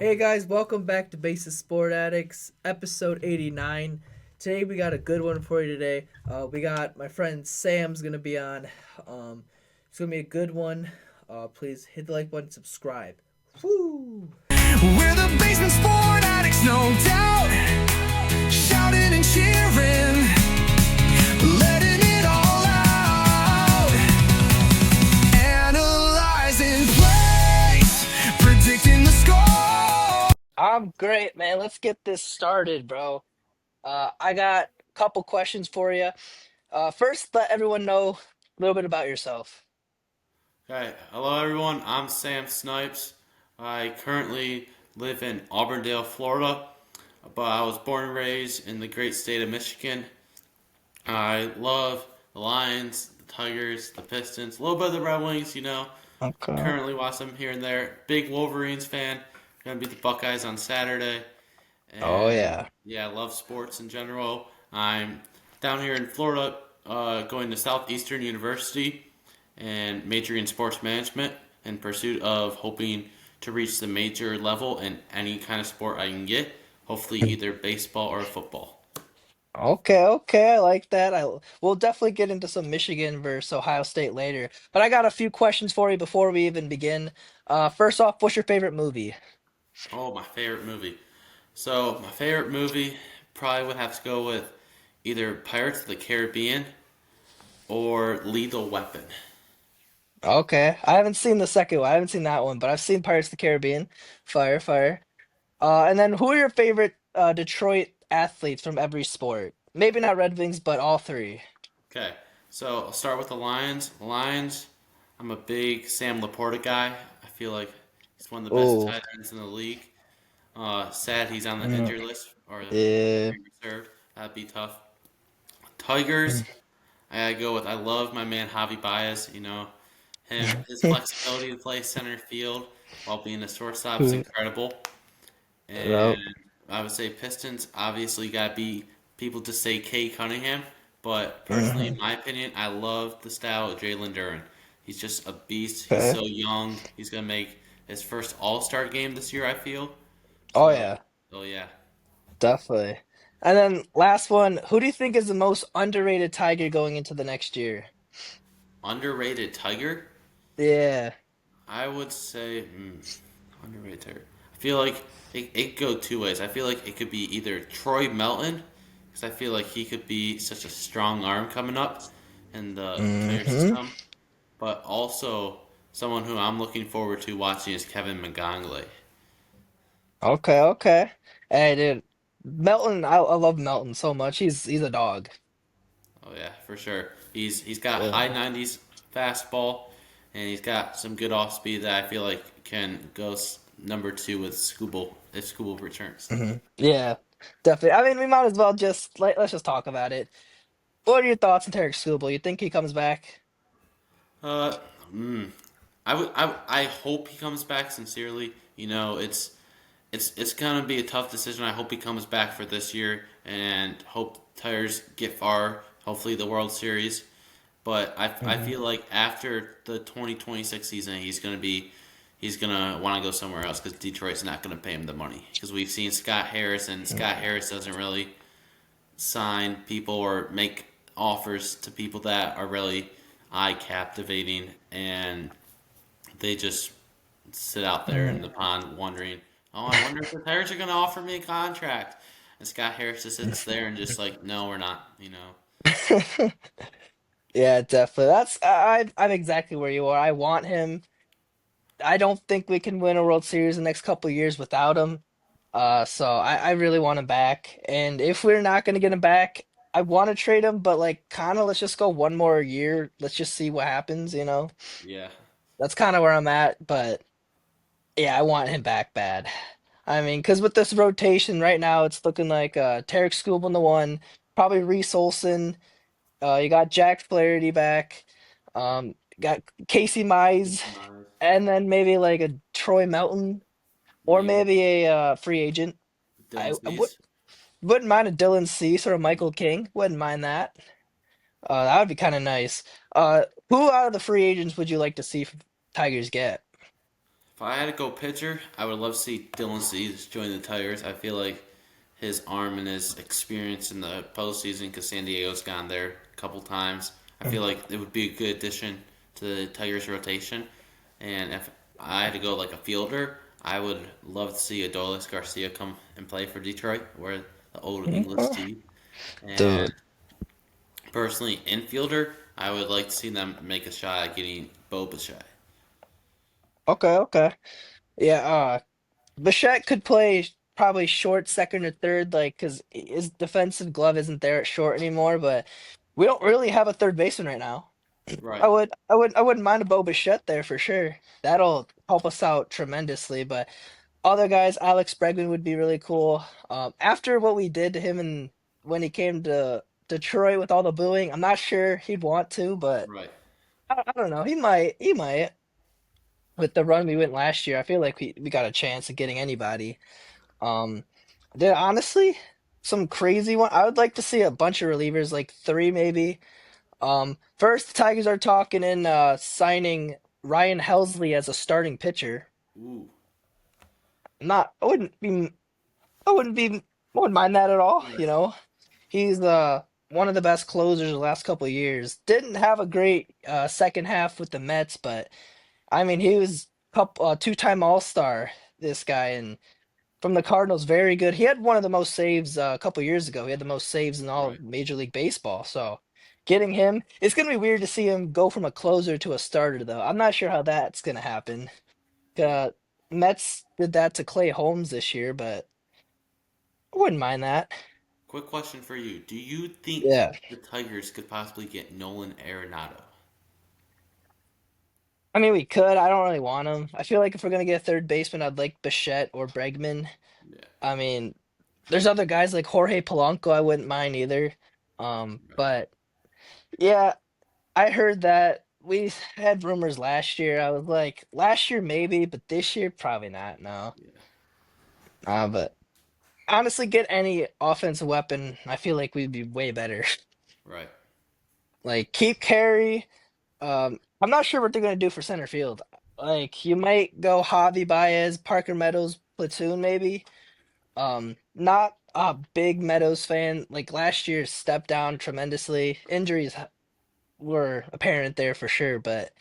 Hey guys, welcome back to Basis Sport Addicts, episode 89. Today we got a good one for you today. We got my friend Sam's gonna be on. It's gonna be a good one. Please hit the like button, subscribe. Woo! We're the basement sport addicts, no doubt. Shouting and cheering, letting it all out. Analyzing plays, predicting the score. I'm great, man. Let's get this started, bro. I got a couple questions for you. First, let everyone know a little bit about yourself. Okay, hello everyone. I'm Sam Snipes. I currently live in Auburndale, Florida, but I was born and raised in the great state of Michigan. I love the Lions, the Tigers, the Pistons, a little bit of the Red Wings. Okay. Currently watch them here and there. Big Wolverines fan. Gonna beat the Buckeyes on Saturday. Oh And yeah. yeah, I love sports in general. I'm down here in Florida, going to Southeastern University and majoring in sports management in pursuit of hoping to reach the major level in any kind of sport I can get. Hopefully, either baseball or football. Okay, I like that. We'll definitely get into some Michigan versus Ohio State later. But I got a few questions for you before we even begin. First off, what's your favorite movie? Oh, my favorite movie. So, my favorite movie probably would have to go with either Pirates of the Caribbean or Lethal Weapon. Okay, I haven't seen the second one. I haven't seen that one, but I've seen Pirates of the Caribbean. Fire. And then who are your favorite Detroit athletes from every sport? Maybe not Red Wings, but all three. Okay, so I'll start with the Lions. Lions, I'm a big Sam Laporta guy. I feel like he's one of the best Oh, tight ends in the league. Sad he's on the mm, injury list or yeah. injury reserve. That'd be tough. Tigers, I gotta go with. I love my man Javi Baez. His flexibility to play center field while being a shortstop is Who- incredible. And Nope. I would say Pistons obviously got to be people to say Kay Cunningham, but personally, in Mhm. my opinion, I love the style of Jalen Duren. He's just a beast. He's Okay. so young. He's gonna make his first All Star game this year. I feel Oh so. yeah, Oh yeah, definitely. And then last one, who do you think is the most underrated Tiger going into the next year? underrated Tiger. Yeah. I would say underrated Tiger. I feel like it could go two ways. I feel like it could be either Troy Melton, because I feel like he could be such a strong arm coming up in the player Hmm. system, but also someone who I'm looking forward to watching is Kevin McGonaghy. Okay. Hey, dude, Melton, I love Melton so much. He's a dog. Oh yeah, for sure. He's got high Yeah. 90s fastball, and he's got some good off speed that I feel like can go number two with Scooble if Scooble returns. Yeah, definitely. I mean, we might as well just let's just talk about it. What are your thoughts on Tarek Skubal? You think he comes back? Uh, mm, I hope he comes back sincerely. It's gonna be a tough decision. I hope he comes back for this year and hope Tigers get far. Hopefully the World Series. But I Hmm. feel like after the 2026 season, he's gonna want to go somewhere else because Detroit's not gonna pay him the money because we've seen Scott Harris and Scott Harris doesn't really sign people or make offers to people that are really eye captivating and they just sit out there in the pond wondering, oh, I wonder if the Tigers are going to offer me a contract. And Scott Harris just sits there and just like, no, we're not. Yeah, definitely. I'm exactly where you are. I want him. I don't think we can win a World Series the next couple of years without him. So I really want him back. And if we're not gonna get him back, I want to trade him, but like kind of let's just go one more year. Let's just see what happens. Yeah. That's kind of where I'm at, but yeah, I want him back bad. I mean, because with this rotation right now, it's looking like Tarek Skubal in the one, probably Reese Olson. You got Jack Flaherty back. Got Casey Mize, Casey Myers. and then maybe like a Troy Melton, or Yeah. maybe a free agent. Dylan I Cease. wouldn't mind a Dylan Cease or a Michael King. Wouldn't mind that. That would be kind of nice. Who out of the free agents would you like to see Tigers get? If I had to go pitcher, I would love to see Dylan Cease join the Tigers. I feel like his arm and his experience in the postseason, because San Diego's gone there a couple times, I feel like it would be a good addition to the Tigers' rotation. And if I had to go like a fielder, I would love to see Adolis Garcia come and play for Detroit, where the old English team. And Dude. personally, infielder, I would like to see them make a shot at getting Bo Bichette. Okay, okay. Yeah, Bichette could play probably short, second or third, like because his defensive glove isn't there at short anymore. But we don't really have a third baseman right now. Right, I wouldn't mind a Bo Bichette there for sure. That'll help us out tremendously. But other guys, Alex Bregman would be really cool. After what we did to him and when he came to Detroit with all the booing, I'm not sure he'd want to, but right. I don't know. He might. He might. With the run we went last year, I feel like we got a chance of getting anybody. Um, there honestly, some crazy one. I would like to see a bunch of relievers, like three maybe. First, the Tigers are talking in signing Ryan Helsley as a starting pitcher. Ooh, Not, I wouldn't be, I wouldn't mind that at all. right, You know, he's one of the best closers the last couple of years. Didn't have a great second half with the Mets, but I mean, he was two-time All-Star. This guy and from the Cardinals, very good. He had one of the most saves a couple years ago. He had the most saves in all right. of Major League Baseball. So getting him, it's gonna be weird to see him go from a closer to a starter, though. I'm not sure how that's gonna happen. Uh, Mets did that to Clay Holmes this year, but I wouldn't mind that. Quick question for you: do you think Yeah. the Tigers could possibly get Nolan Arenado? I mean, we could. I don't really want him. I feel like if we're gonna get a third baseman, I'd like Bichette or Bregman. Yeah, I mean, there's other guys like Jorge Polanco. I wouldn't mind either. right. But yeah, I heard that we had rumors last year. I was like, last year maybe, but this year probably not. No. Yeah, But honestly, get any offensive weapon, I feel like we'd be way better. right. Like keep Carey. I'm not sure what they're gonna do for center field. Like you might go Javi Baez, Parker Meadows platoon maybe. Not a big Meadows fan. Like last year stepped down tremendously. Injuries were apparent there for sure, but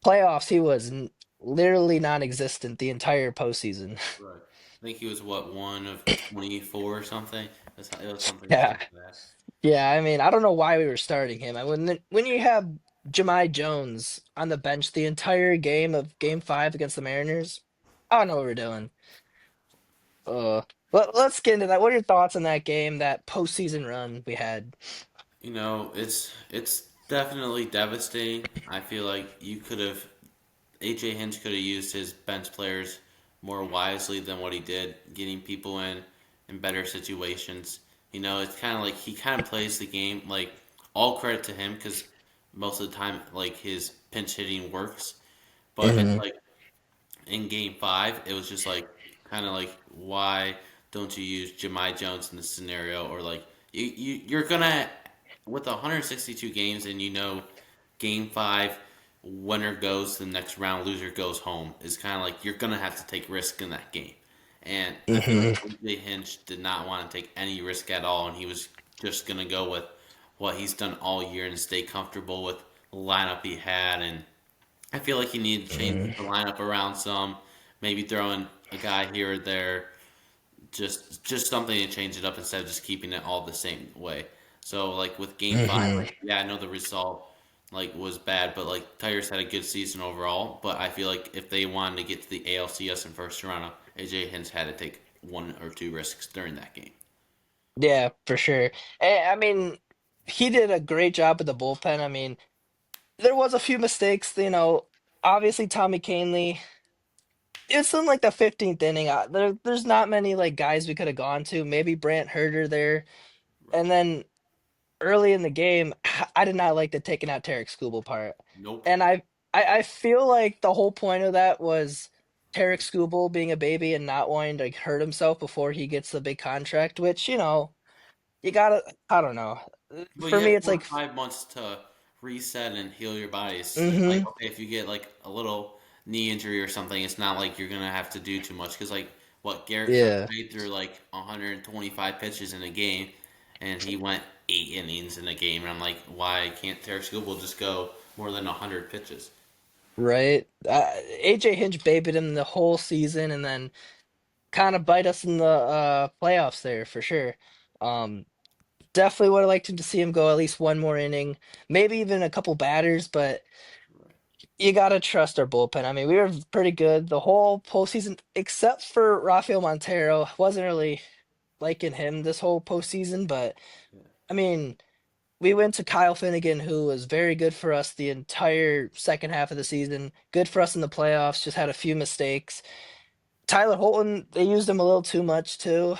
playoffs he was literally non-existent the entire postseason. Right. I think he was what, one of 24 or something. It was something Yeah. like that. Yeah, I mean, I don't know why we were starting him. I when you have Jahmai Jones on the bench the entire game of Game 5 against the Mariners, I don't know what we're doing. Uh, let's get into that. What are your thoughts on that game, that postseason run we had? It's definitely devastating. I feel like you could have AJ Hinch could have used his bench players more wisely than what he did, getting people in better situations. It's kind of like he kind of plays the game like all credit to him because most of the time like his pinch hitting works, but it's Hmm. like in Game Five, it was just like kind of like why don't you use Jemai Jones in this scenario or like you're gonna with 162 games and Game Five winner goes to the next round, loser goes home is kind of like you're gonna have to take risk in that game, and I feel like Hmm. AJ Hinch did not want to take any risk at all, and he was just gonna go with what he's done all year and stay comfortable with the lineup he had and I feel like you need to change the lineup around some, maybe throw in a guy here or there, just something to change it up instead of just keeping it all the same way. So like with Game Five, Hmm. like yeah, I know the result like was bad, but like Tigers had a good season overall. But I feel like if they wanted to get to the ALCS in first round, AJ Hinch had to take one or two risks during that game. Yeah, for sure. I mean, he did a great job with the bullpen. I mean, there was a few mistakes, obviously Tommy Kahnle. It's in like the 15th inning. There's not many like guys we could have gone to. Maybe Brant Herter there, Right. and then early in the game, I did not like the taking out Tarek Skubal part, Nope. and I feel like the whole point of that was Tarek Skubal being a baby and not wanting to hurt himself before he gets the big contract, which you gotta. I don't know. Well, For you me, have it's 4 to 5 months to reset and heal your body. It's like hmm okay, if you get like a little knee injury or something, it's not like you're gonna have to do too much. Because like what Garrett Yeah. Cole threw like 125 pitches in a game, and he went 8 innings in a game, and I'm like, why can't Tarik Skubal just go more than 100 pitches? Right. AJ Hinch babied him the whole season and then kind of bite us in the playoffs there for sure. Um, Definitely would have liked to see him go at least one more inning, maybe even a couple batters, but you gotta trust our bullpen. I mean, we were pretty good the whole postseason, except for Rafael Montero. Wasn't really liking him this whole postseason, but I mean, we went to Kyle Finnegan, who was very good for us the entire second half of the season. Good for us in the playoffs, just had a few mistakes. Tyler Holton, they used him a little too much too.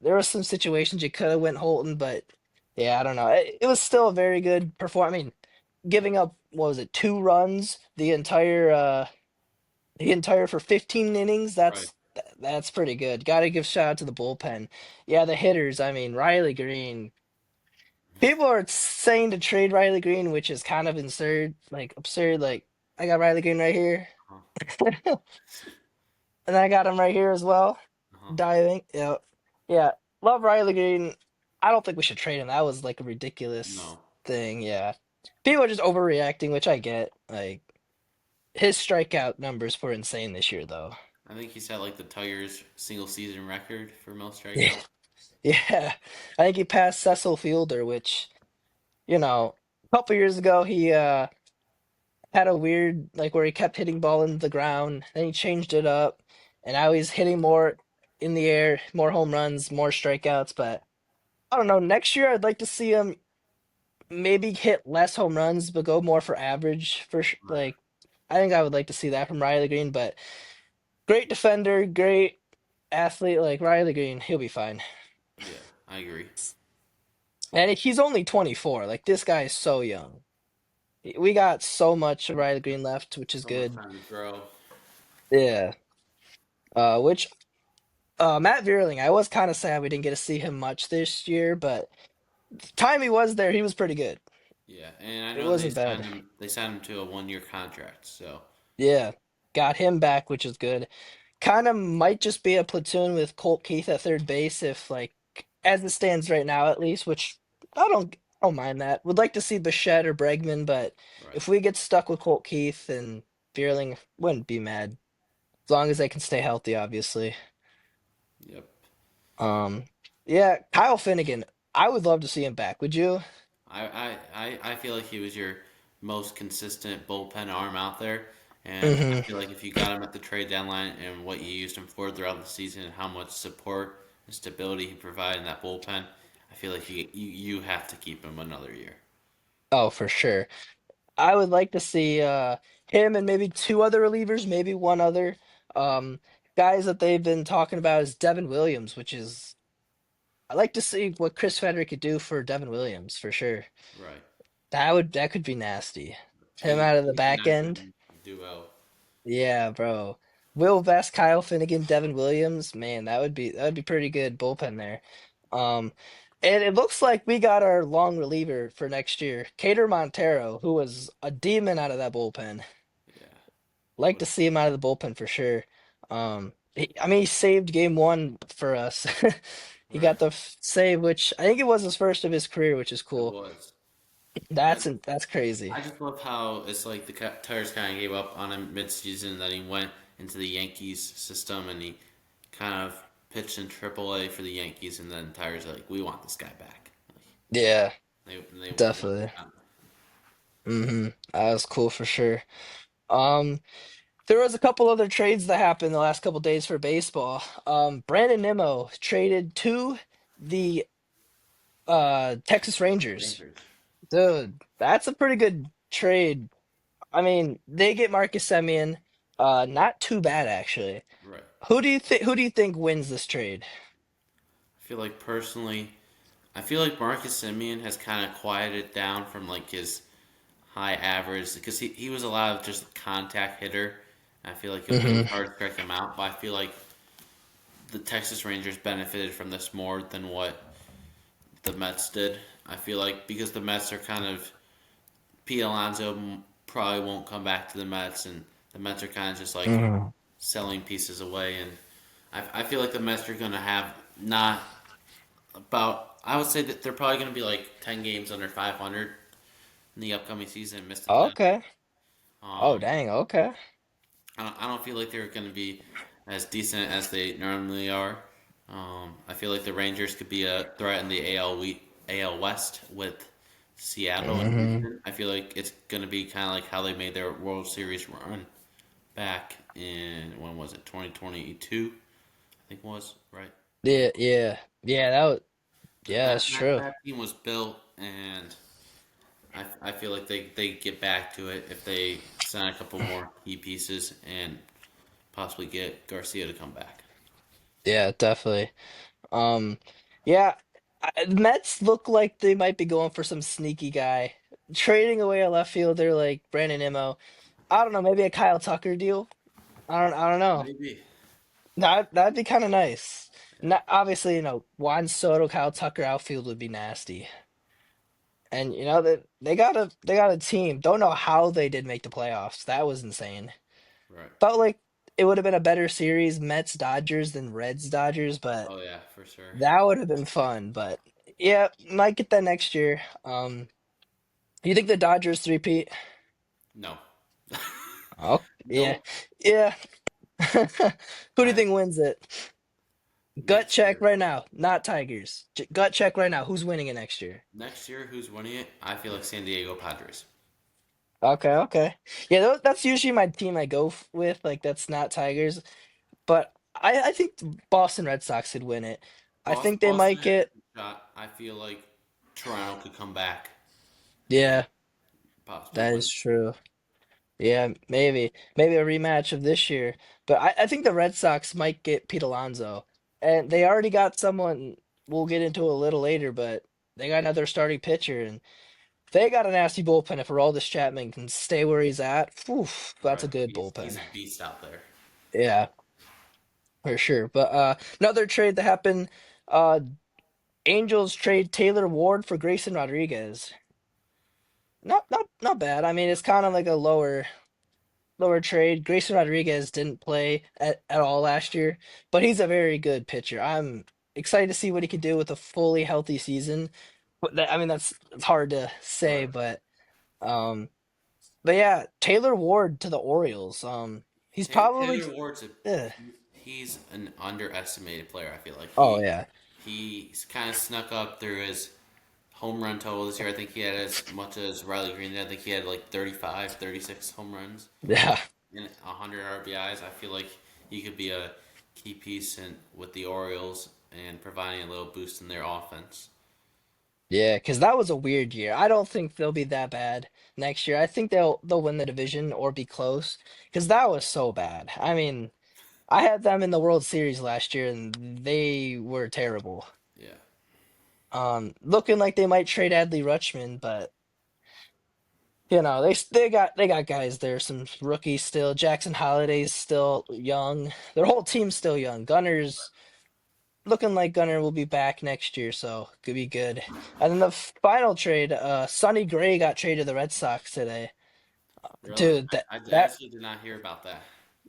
There were some situations you could have went Holton, but yeah, I don't know. It was still a very good performance. I mean, giving up what was it, 2 runs the entire for 15 innings. Right. That's pretty good. Got to give shout out to the bullpen. Yeah, the hitters. I mean, Riley Green. People are saying to trade Riley Green, which is kind of absurd. Like absurd. Like I got Riley Green right here, Uh-huh. and I got him right here as well. Uh-huh. Diving. Yeah. Yeah. Love Riley Green. I don't think we should trade him. That was like a ridiculous No, thing. Yeah. People are just overreacting, which I get. Like his strikeout numbers were insane this year, though. I think he's had like the Tigers single season record for most Yeah. strikeouts. Yeah. I think he passed Cecil Fielder, which, a couple years ago he had a weird like where he kept hitting ball into the ground, then he changed it up, and now he's hitting more in the air, more home runs, more strikeouts, but I don't know. Next year, I'd like to see him maybe hit less home runs, but go more for average. Right. Like, I think I would like to see that from Riley Green. But great defender, great athlete, like Riley Green, he'll be fine. Yeah, I agree. And he's only 24. Like this guy is so young. We got so much of Riley Green left, which is So much good. time to grow. Yeah. Which Matt Vierling, I was kind of sad we didn't get to see him much this year, but time he was there, he was pretty good. Yeah, and I It know wasn't bad. they signed him to a 1 year contract. So Yeah. Got him back, which is good. Kind of might just be a platoon with Colt Keith at third base if like as it stands right now at least, which I don't mind that. Would like to see Bichette or Bregman, but right. if we get stuck with Colt Keith and Vierling, wouldn't be mad. As long as they can stay healthy, obviously. Yep. Um yeah, Kyle Finnegan. I would love to see him back. Would you? I feel like he was your most consistent bullpen arm out there. And I Hmm. feel like if you got him at the trade deadline and what you used him for throughout the season and how much support and stability he provided in that bullpen, I feel like you have to keep him another year. Oh, for sure. I would like to see him and maybe two other relievers, maybe one other. Um, Guys that they've been talking about is Devin Williams, which is I like to see what Chris Federick could do for Devin Williams for sure. Right. That could be nasty. Him He out of the he's a back nice end. duo. Yeah, bro. Will Vest, Kyle Finnegan, Devin Williams. Man, that would be pretty good bullpen there. Um, and it looks like we got our long reliever for next year, Cater Montero, who was a demon out of that bullpen. Yeah. Like What to see him out of the bullpen for sure. I mean, he saved game one for us. He right. got the save, which I think it was his first of his career, which is It cool. was. And That's crazy. I just love how it's like the Tigers kind of gave up on him mid-season. That he went into the Yankees system and he kind of pitched in AAA for the Yankees, and then Tigers are like, we want this guy back. Yeah, They want definitely. That was cool for sure. Um, there was a couple other trades that happened the last couple days for baseball. Brandon Nimmo traded to the Texas Rangers. Rangers. Dude, that's a pretty good trade. I mean, they get Marcus Semien. Not too bad actually. Right. Who do you think wins this trade? I feel like personally, I feel like Marcus Simeon has kind of quieted down from like his high average because he was a lot of just contact hitter. I feel like it was Hmm. hard to strike him out, but I feel like the Texas Rangers benefited from this more than what the Mets did. I feel like because the Mets are kind of Pete Alonso probably won't come back to the Mets, and The Mets are kind of just like Mhm. selling pieces away, and I feel like the Mets are going to have not about. I would say that they're probably going to be like 10 games under 500 in the upcoming season and miss the playoffs. Okay. Oh, Um, dang. Okay. I don't feel like they're going to be as decent as they normally are. I feel like the Rangers could be a threat in the AL West with Seattle and Hmm. Houston. I feel like it's going to be kind of like how they made their World Series run back in, when was it, 2022? I think it was, right? Yeah, yeah, yeah. Yeah, That, that's that, true. that team was built, and I feel like they get back to it if they sign a couple more key pieces and possibly get Garcia to come back. Yeah, definitely. Um, yeah, Mets look like they might be going for some sneaky guy, trading away a left fielder like Brandon Nimmo. I don't know, maybe a Kyle Tucker deal. I don't know. Maybe. That'd be kind of nice. Not obviously, Juan Soto, Kyle Tucker outfield would be nasty. And they got a team. Don't know how they did make the playoffs. That was insane. Right. Felt like it would have been a better series, Mets Dodgers than Reds Dodgers, but Oh yeah, for sure. that would have been fun. But yeah, might get that next year. You think the Dodgers three-peat? No. Oh, yeah, No. yeah. Who do you I think wins it? Gut next check year. right now, not Tigers. Gut check right now. Who's winning it next year? Next year, who's winning it? I feel like San Diego Padres. Okay, okay. Yeah, that's usually my team I go with. Like that's not Tigers, but I think Boston Red Sox could win it. I think they Boston might has get. a shot. I feel like Toronto could come back and Yeah, possibly that win. is true. Yeah, maybe a rematch of this year. But I think the Red Sox might get Pete Alonso, and they already got someone we'll get into a little later, but they got another starting pitcher, and they got a nasty bullpen. If Aroldis Chapman can stay where he's at, phew, that's a Right. good He's bullpen. a beast out there. Yeah, for sure. But another trade that happened, uh, Angels trade Taylor Ward for Grayson Rodriguez. Not bad. I mean, it's kind of like a lower trade. Grayson Rodriguez didn't play at all last year, but he's a very good pitcher. I'm excited to see what he can do with a fully healthy season. I mean, that's it's hard to say, Right. um, but yeah, Taylor Ward to the Orioles. He's probably, Taylor Ward's eh. he's an underestimated player. I feel like Oh yeah, he's kind of snuck up through his home run total this year. I think he had as much as Riley Green did. I think he had like 35, 36 home runs yeah, and 100 RBIs. I feel like he could be a key piece with the Orioles and providing a little boost in their offense. yeah. Because that was a weird year. I don't think they'll be that bad next year. I think they'll win the division or be close. Because that was so bad. I mean. I had them in the World Series last year, and they were terrible. Yeah. Looking like they might trade Adley Rutschman, but they got guys there, some rookies still. Jackson Holiday's still young. Their whole team's still young. Gunner's looking like Gunner will be back next year, so could be good. And then the final trade, Sonny Gray got traded to the Red Sox today. Really? Dude, that I that actually did not hear about that.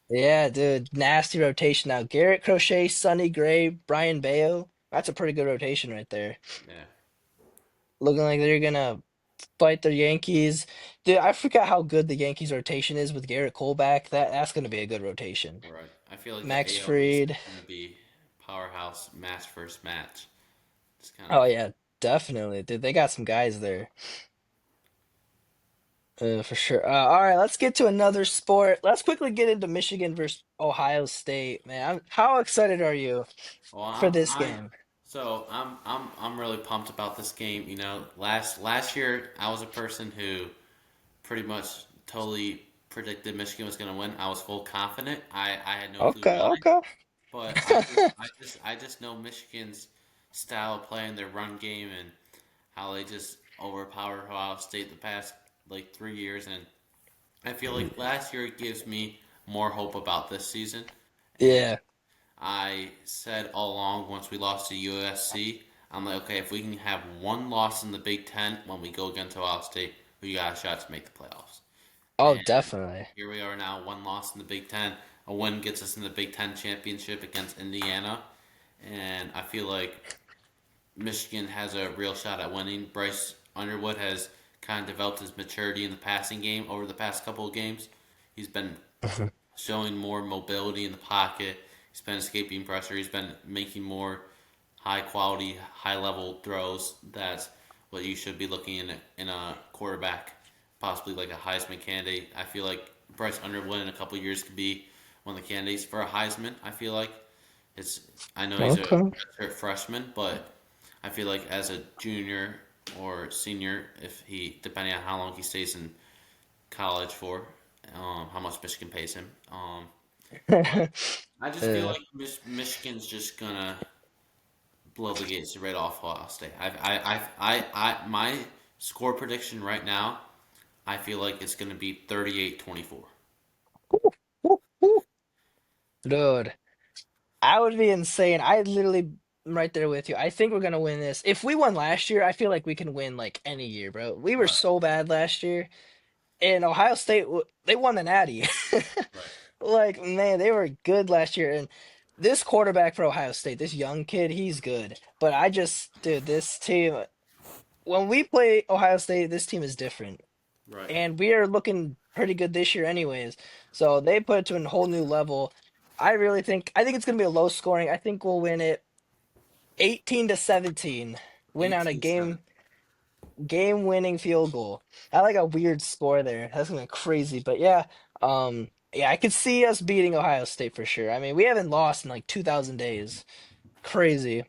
yeah, dude, nasty rotation now. Garrett Crochet, Sonny Gray, Brian Bayo. That's a pretty good rotation right there. Yeah. Looking like they're gonna fight the Yankees. Dude, I forgot how good the Yankees rotation is with Garrett Cole back. That's gonna be a good rotation. Right. I feel like the Max AL East Fried. is going to be powerhouse match versus match. It's kind Oh of yeah, definitely. Dude, they got some guys there. For sure. All right, let's get to another sport. Let's quickly get into Michigan versus Ohio State, man. How excited are you well. for I'm this I game? so I'm really pumped about this game. You know, last year I was a person who pretty much totally predicted Michigan was going to win. I was full confident. I had no clue Okay, why, okay. but I just know Michigan's style of play and their run game and how they just overpower Ohio State the past like 3 years, and I feel like last year it gives me more hope about this season. And Yeah, I said all along once we lost to USC, I'm like, okay, if we can have one loss in the Big Ten when we go against Ohio State, we got a shot to make the playoffs. Oh, And definitely. here we are now, one loss in the Big Ten. A win gets us in the Big Ten championship against Indiana, and I feel like Michigan has a real shot at winning. Bryce Underwood has kind of developed his maturity in the passing game over the past couple of games. He's been showing more mobility in the pocket. He's been escaping pressure. He's been making more high quality, high level throws. That's what you should be looking in a quarterback, possibly like a Heisman candidate. I feel like Bryce Underwood in a couple years could be one of the candidates for a Heisman. I feel like it's. I know he's a Okay. redshirt freshman, but I feel like as a junior or senior, if he depending on how long he stays in college for, how much Michigan pays him. I just feel Yeah. like Michigan's just gonna blow the gates right off Ohio State. My score prediction right now, I feel like it's gonna be 38-24. Dude, I would be insane. I literally am right there with you. I think we're gonna win this. If we won last year, I feel like we can win like any year, bro. We were Right, so bad last year, and Ohio State they won the Natty. right, Like, man, they were good last year, and this quarterback for Ohio State, this young kid, he's good. But I just, dude, this team, when we play Ohio State, this team is different, right. and we are looking pretty good this year, anyways. So they put it to a whole new level. I think it's gonna be a low scoring. I think we'll win it 18-17. Win on a 18-7. game winning field goal. I like a weird score there. That's gonna be crazy. But yeah, yeah, I could see us beating Ohio State for sure. I mean, we haven't lost in like 2,000 days. Crazy.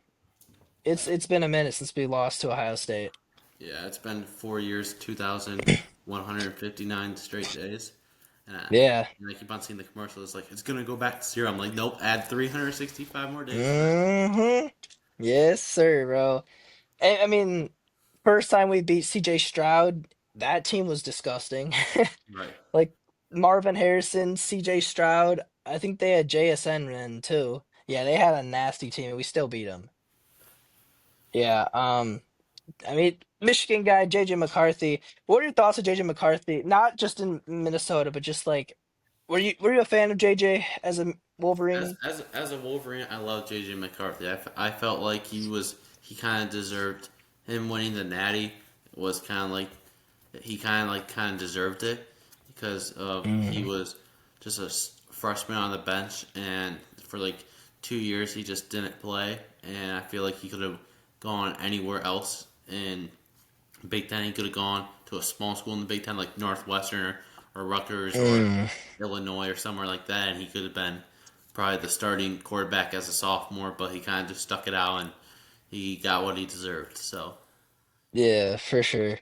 It's been a minute since we lost to Ohio State. Yeah, it's been 4 years, 2,159 straight days. Yeah. And I keep on seeing the commercial. It's like, it's going to go back to zero. I'm like, nope, add 365 more days to that. Mm-hmm. Yes, sir, bro. I mean, first time we beat CJ Stroud, that team was disgusting. Right. Like Marvin Harrison, CJ Stroud, I think they had JSN in too. Yeah, they had a nasty team and we still beat them. Yeah, I mean, Michigan guy, JJ McCarthy. What are your thoughts of JJ McCarthy? Not just in Minnesota, but just like were you a fan of JJ as a Wolverine? As a Wolverine, I love JJ McCarthy. I felt like he kind of deserved him winning the Natty was kind of like he kind of deserved it because of he Mm. was just a freshman on the bench and for like 2 years he just didn't play and I feel like he could have gone anywhere else in Big Ten. He could have gone to a small school in the Big Ten like Northwestern or Rutgers or Mm. Illinois or somewhere like that, and he could have been probably the starting quarterback as a sophomore. But he kind of just stuck it out and he got what he deserved. So Yeah, for sure.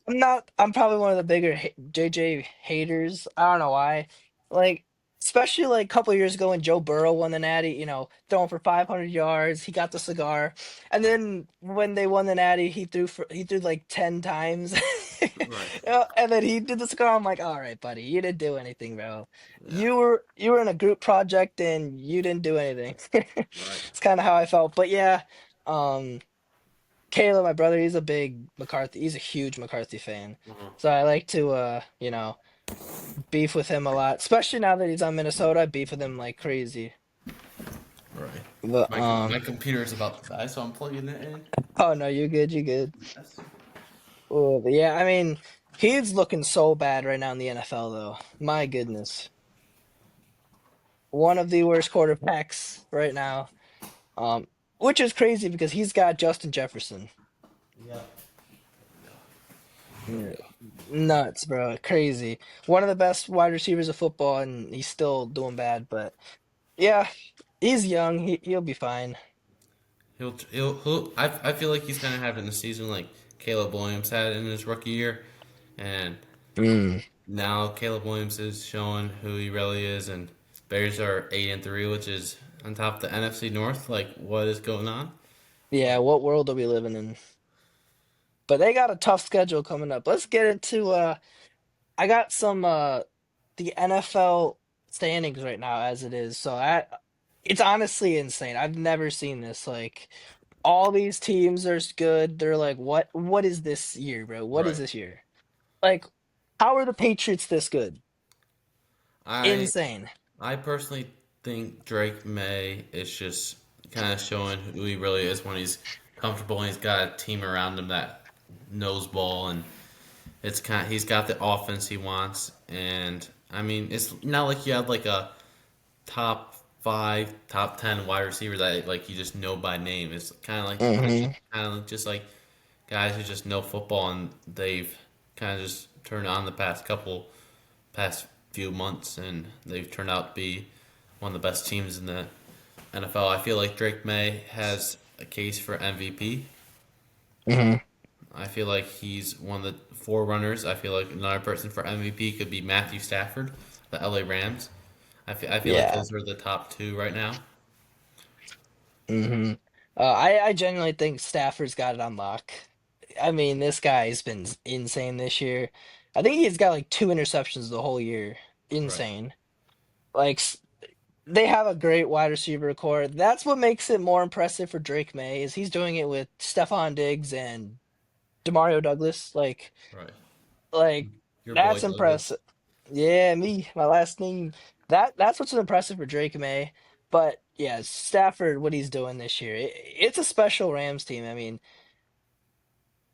I'm not. I'm probably one of the bigger JJ haters. I don't know why. Like, especially like a couple years ago when Joe Burrow won the Natty, throwing for 500 yards, he got the cigar, and then when they won the Natty, he threw like 10 times, right, and then he did the cigar. I'm like, all right, buddy, you didn't do anything, bro. yeah, You were in a group project and you didn't do anything. right, It's kind of how I felt, but yeah. Um, Caleb, my brother, he's a big McCarthy. He's a huge McCarthy fan. uh-huh. So I like to, beef with him a lot. Especially now that he's on Minnesota, I beef with him like crazy. Right. But My computer's about to die, so I'm plugging it in. oh no, you're good, you're good. That's, Oh, but yeah, I mean, he's looking so bad right now in the NFL, though. My goodness, one of the worst quarterbacks right now. Um, which is crazy because he's got Justin Jefferson. yeah. Yeah. Nuts, bro. Crazy. One of the best wide receivers of football, and he's still doing bad. But yeah, he's young. He'll be fine. I feel like he's gonna have it in the season like Caleb Williams had in his rookie year, and Mm. now Caleb Williams is showing who he really is, and Bears are 8-3, which is on top of the NFC North. Like, what is going on? Yeah, what world are we living in? But they got a tough schedule coming up. Let's get into I got some the NFL standings right now as it is. It's honestly insane. I've never seen this. Like all these teams are good. They're like, what is this year, bro? What is Right. this year? Like How are the Patriots this good? I Insane. I personally think Drake May is just kind of showing who he really is when he's comfortable and he's got a team around him that knows ball and he's got the offense he wants and I mean it's not like you have like a top five, top 10 wide receiver that like you just know by name. It's Hmm. kind of just like guys who just know football and they've kind of just turned on the past few months and they've turned out to be one of the best teams in the NFL. I feel like Drake May has a case for MVP. Hmm. I feel like he's one of the forerunners. I feel like another person for MVP could be Matthew Stafford, the LA Rams. I feel like Yeah. those are the top two right now. Hmm. I genuinely think Stafford's got it on lock. I mean, this guy's been insane this year. I think he's got like two interceptions the whole year. Right, Insane. Like they have a great wide receiver core. That's what makes it more impressive for Drake May is he's doing it with Stephon Diggs and Demario Douglas. right. Like Your boy that's Douglas. impressive. Yeah, me, my last name. That's what's impressive for Drake May. But yeah, Stafford, what he's doing this year, it's a special Rams team. I mean,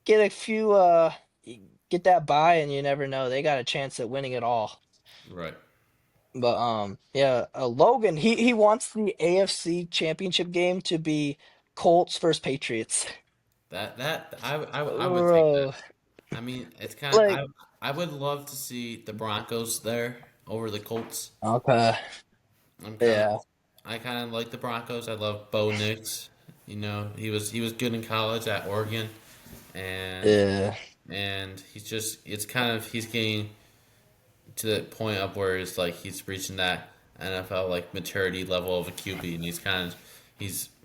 get a few, get that bye, and you never know. They got a chance at winning it all. Right. But yeah, Logan, he wants the AFC Championship game to be Colts versus Patriots. I would take that. Bro, I mean, it's kind of like, I would love to see the Broncos there over the Colts. okay, I'm kind of yeah, I kind of like the Broncos. I love Bo Nix. You know, he was good in college at Oregon, and yeah, he's just it's kind of he's getting to the point of where it's like he's reaching that NFL like maturity level of a QB, and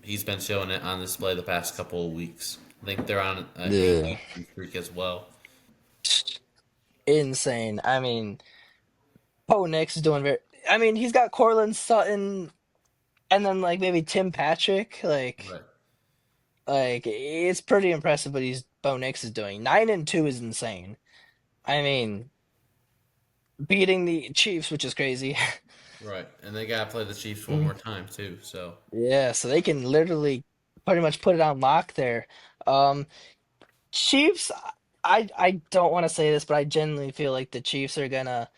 he's been showing it on display the past couple of weeks. I think they're on an eight yeah. game streak as well. Insane. I mean, Poe Nix is doing very. I mean, he's got Cortland Sutton, and then like maybe Tim Patrick. Right. Like it's pretty impressive what he's Bo Nix is doing. 9-2 is insane. I mean, beating the Chiefs, which is crazy. Right, and they gotta play the Chiefs one more time too. So Yeah, so they can literally pretty much put it on lock there. Um, Chiefs, I don't want to say this, but I genuinely feel like the Chiefs are gonna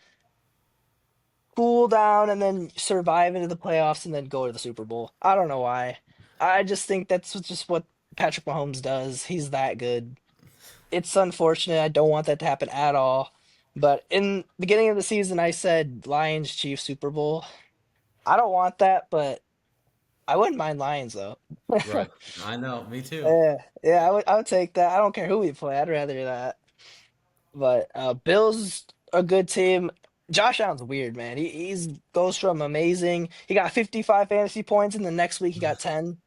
cool down and then survive into the playoffs and then go to the Super Bowl. I don't know why. I just think that's just what Patrick Mahomes does. He's that good. It's unfortunate. I don't want that to happen at all. But in the beginning of the season, I said Lions Chiefs Super Bowl. I don't want that, but I wouldn't mind Lions though. right, I know, me too. Yeah, yeah, I would take that. I don't care who we play. I'd rather that. But Bills a good team. Josh Allen's weird, man. He's goes from amazing. He got 55 fantasy points, and the next week he got 10.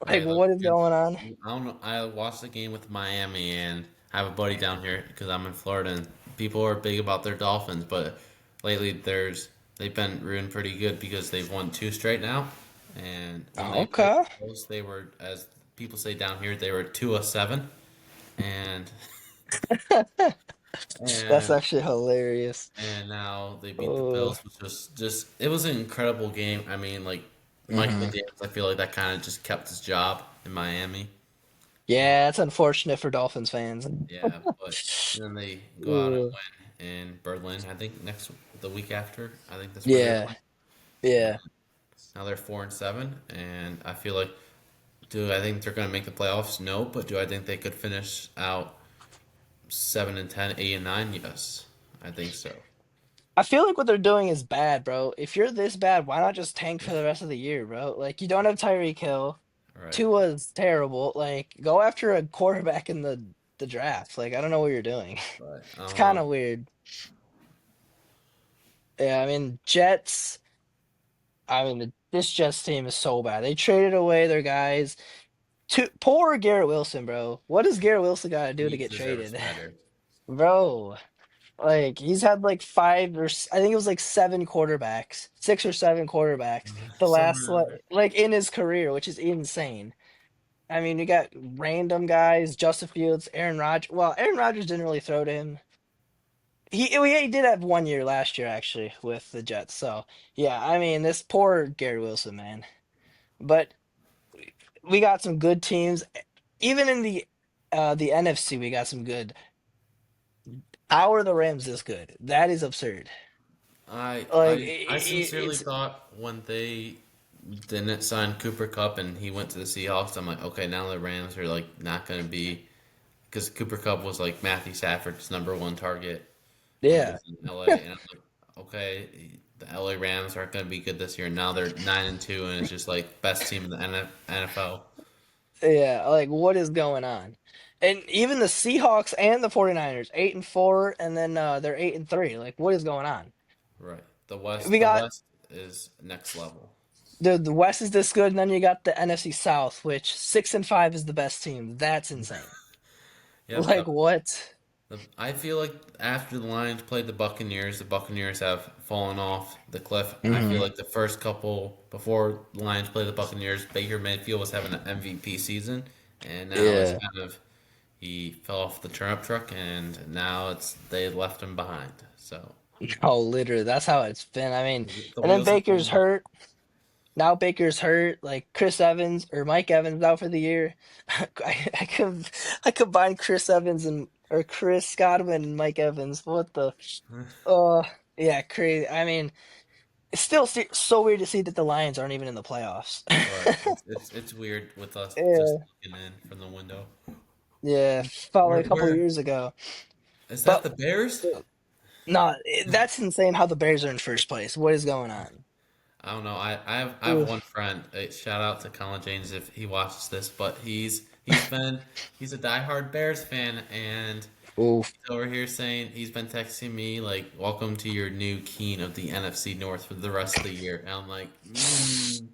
Like, Yeah, what is going on? I don't know. I watched the game with Miami, and I have a buddy down here because I'm in Florida, and people are big about their Dolphins, but lately they've been doing pretty good because they've won two straight now, and when they played Okay, the Bills, they were as people say down here they were 2-7, and that's and actually hilarious. now they beat the Oh, Bills, which was just it was an incredible game. I mean, like Mike hmm. McDaniels, I feel like that kind of just kept his job in Miami. Yeah, it's unfortunate for Dolphins fans. Yeah, but then they go out and Ugh. win in Berlin. I think the week after. I think that's where they're Yeah, playing. And yeah. now they're 4-7, and I feel like do I think they're going to make the playoffs? No, but do I think they could finish out 7-10, 8-9? Yes, I think so. I feel like what they're doing is bad, bro. If you're this bad, why not just tank for the rest of the year, bro? Like, you don't have Tyreek Hill. All right, Tua's terrible. Like, go after a quarterback in the draft. Like, I don't know what you're doing. but I It's don't kind know. of weird. Yeah, I mean, Jets. I mean, this Jets team is so bad. They traded away their guys. To poor Garrett Wilson, bro. What does Garrett Wilson got to do to He get deserves traded, better. bro? Like, he's had like I think it was like seven quarterbacks, six or seven quarterbacks. The last Somewhere. like in his career, which is insane. I mean, you got random guys, Justin Fields, Aaron Rodgers. Well, Aaron Rodgers didn't really throw to him. he did have 1 year last year actually with the Jets. So yeah, I mean this poor Gary Wilson man. But we got some good teams. Even in the NFC, we got some good. How are the Rams this good? That is absurd. I Like I I sincerely it's thought when they didn't sign Cooper Cup and he went to the Seahawks, I'm like, okay, now the Rams are like not going to be because Cooper Cup was like Matthew Stafford's number one target when he yeah. was in LA, and I'm like, okay, the LA Rams aren't going to be good this year. Now they're 9-2, and it's just like best team in the NFL. Yeah, like what is going on? And even the Seahawks and the 49ers, 8-4, and then they're 8-3. Like what is going on? Right. The West. We The got West is next level. the West is this good, and then you got the NFC South, which 6-5 is the best team. That's insane. Yep. Like what? I feel like after the Lions played the Buccaneers have fallen off the cliff. I feel Hmm. like the first couple before the Lions played the Buccaneers, Baker Mayfield was having an MVP season, and now it's Yeah. kind of he fell off the turnip truck, and now it's they left him behind. So Oh, literally, that's how it's been. I mean, the and then wheels have Baker's fallen off. hurt. Now Baker's hurt. Like Chris Evans or Mike Evans out for the year. I combine Chris Evans and or Chris Godwin and Mike Evans. What the? Uh, yeah, crazy. I mean, it's still so weird to see that the Lions aren't even in the playoffs. Right. It's weird with us just Yeah, looking in from the window. yeah, felt like a couple Where years ago. is that But the Bears? no, that's insane how the Bears are in first place. What is going on? I don't know. I have Ugh. one friend. Shout out to Colin James if he watches this, but he's a diehard Bears fan, and Oof. he's over here saying he's been texting me like, "Welcome to your new king of the NFC North for the rest of the year." And I'm like, mm.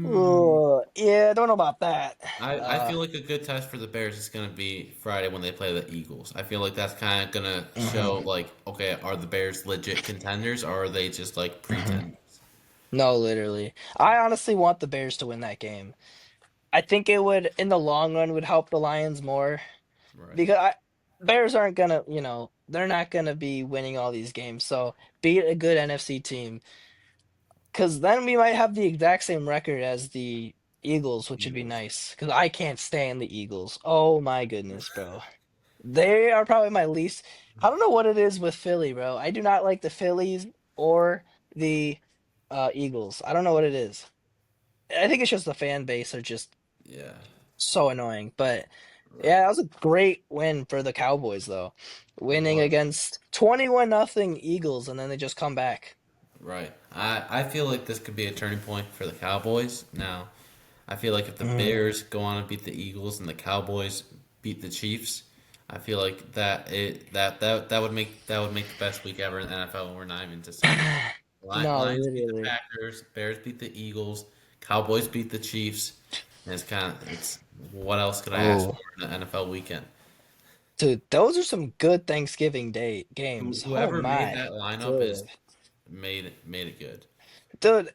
Ugh. Yeah, I don't know about that. I feel like a good test for the Bears is going to be Friday when they play the Eagles. I feel like that's kind of going to show Mhm, like, okay, are the Bears legit contenders or are they just like mhm. pretend? No, literally. I honestly want the Bears to win that game. I think it would, in the long run, would help the Lions more Right. because Bears aren't gonna, they're not gonna be winning all these games. So beat a good NFC team, because then we might have the exact same record as the Eagles, which would be Eagles. nice. Because I can't stand the Eagles. Oh my goodness, bro. They are probably my least. I don't know what it is with Philly, bro. I do not like the Phillies or the Eagles. I don't know what it is. I think it's just the fan base are just Yeah. so annoying. But Right. yeah, that was a great win for the Cowboys though. It Winning was. against 21-0 Eagles and then they just come back. Right. I feel like this could be a turning point for the Cowboys. Now, I feel like if the Mm. Bears go on and beat the Eagles and the Cowboys beat the Chiefs, I feel like that would make the best week ever in the NFL. And we're not even to say that. No, Lions beat the literally. Packers, Bears beat the Eagles, Cowboys beat the Chiefs, and it's what else could I ask Oh, for in an NFL weekend? dude, those are some good Thanksgiving Day games. Oh Whoever made my. that lineup is Dude. made it good. Dude,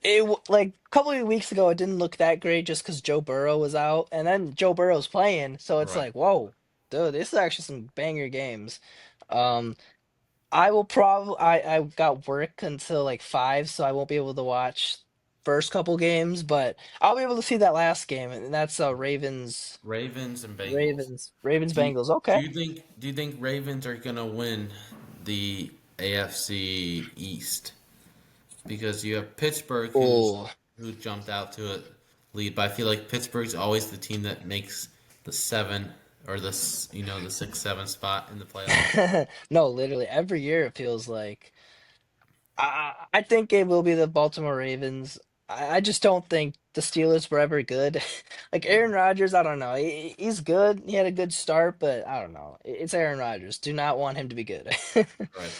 like a couple of weeks ago, it didn't look that great just because Joe Burrow was out, and then Joe Burrow's playing, so it's Right. like, whoa, dude, this is actually some banger games. Um, I will probably I got work until like 5, so I won't be able to watch first couple games, but I'll be able to see that last game, and that's Ravens and Bengals. Ravens Do you, Bengals. Okay. do you think Ravens are gonna win the AFC East? Because you have Pittsburgh Oh, who jumped out to a lead, but I feel like Pittsburgh's always the team that makes the seven or the 6-7 spot in the playoffs. no, literally every year it feels like. I think it will be the Baltimore Ravens. I just don't think the Steelers were ever good. Like Aaron No, Rodgers, I don't know. He's good. He had a good start, but I don't know. It's Aaron Rodgers. Do not want him to be good. right.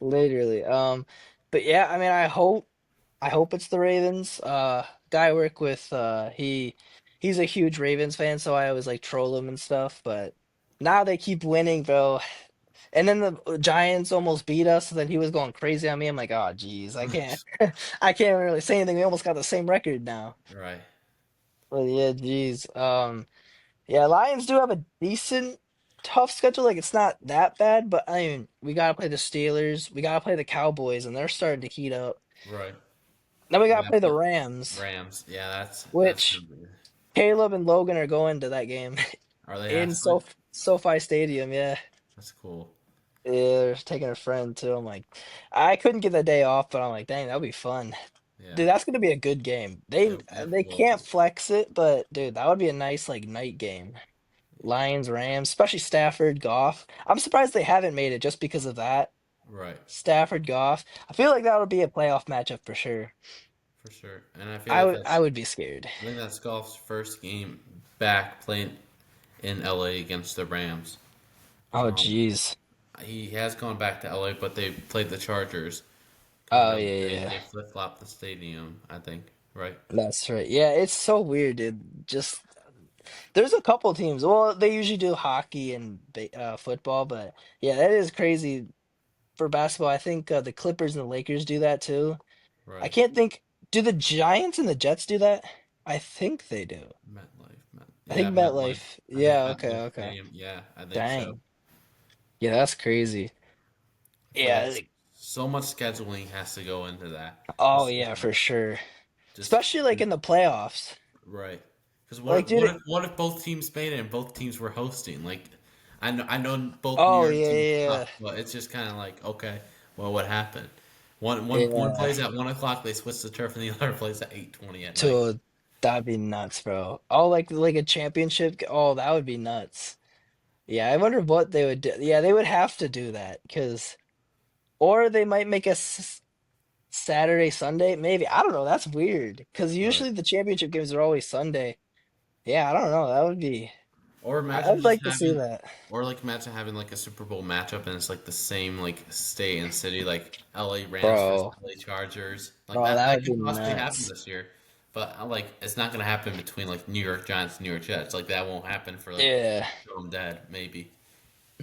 Literally. But yeah, I mean, I hope it's the Ravens. Guy I work with, he's a huge Ravens fan, so I always like troll him and stuff. But now they keep winning, bro. And then the Giants almost beat us, so then he was going crazy on me. I'm like, oh, geez, I can't, I can't really say anything. We almost got the same record now. Right. But yeah, geez. Yeah, Lions do have a decent. tough schedule. Like it's not that bad, but I mean, we gotta play the Steelers, we gotta play the Cowboys, and they're starting to heat up. Right. Then we We gotta got play the the Rams, Rams. Yeah, that's which gonna be. Caleb and Logan are going to that game Are they in actually? SoFi Stadium. Yeah. That's cool. Yeah, they're taking a friend too. I'm like, I couldn't get that day off, but I'm like, dang, that'll be fun. Yeah. Dude, that's gonna be a good game. They It they will can't be. flex it, but dude, that would be a nice like night game. Lions, Rams, especially Stafford, Goff. I'm surprised they haven't made it just because of that. Right. Stafford, Goff. I feel like that would be a playoff matchup for sure. For sure. And I feel I like would I that's. would be scared. I think that's Golf's first game back playing in LA against the Rams. Oh Um, jeez. he has gone back to LA, but they played the Chargers because Oh yeah, they yeah. flip flopped the stadium. I think. Right. That's right. Yeah, it's so weird, dude. Just there's a couple teams. Well, they usually do hockey and football, but yeah, that is crazy for basketball. I think the Clippers and the Lakers do that too. I Right. can't think. Do the Giants and the Jets do that? I think they do. MetLife. I Yeah, think MetLife. MetLife. I think Yeah, okay, MetLife okay. Stadium. Yeah, I think so. Dang. Yeah, that's crazy. I feel like Yeah. so much scheduling has to go into that. Oh Just, yeah, for sure. just Especially like in the playoffs. right. Because Like, dude. what if both teams made it and both teams were hosting? Like, I know both New Oh York yeah, teams yeah, suck, but it's just kind of like okay, well, what happened? One yeah. plays at 1 o'clock. They switch the turf, and the other plays at 8:20 at night. To that'd be nuts, bro. Oh, like a championship. Oh, that would be nuts. Yeah, I wonder what they would do. Yeah, they would have to do that because, or they might make a Saturday, Sunday. Maybe I don't know. That's weird because Right. usually the championship games are always Sunday. Yeah, I don't know. That would be. Or I imagine would just like to see having, that, or like imagine having like a Super Bowl matchup and it's like the same like state and city, like LA Rams versus bro. LA Chargers. Like Bro, that that that would be could possibly happen nuts. this year. But like it's not gonna happen between like New York Giants and New York Jets. Like that won't happen for like Yeah. Show 'em Dead, maybe.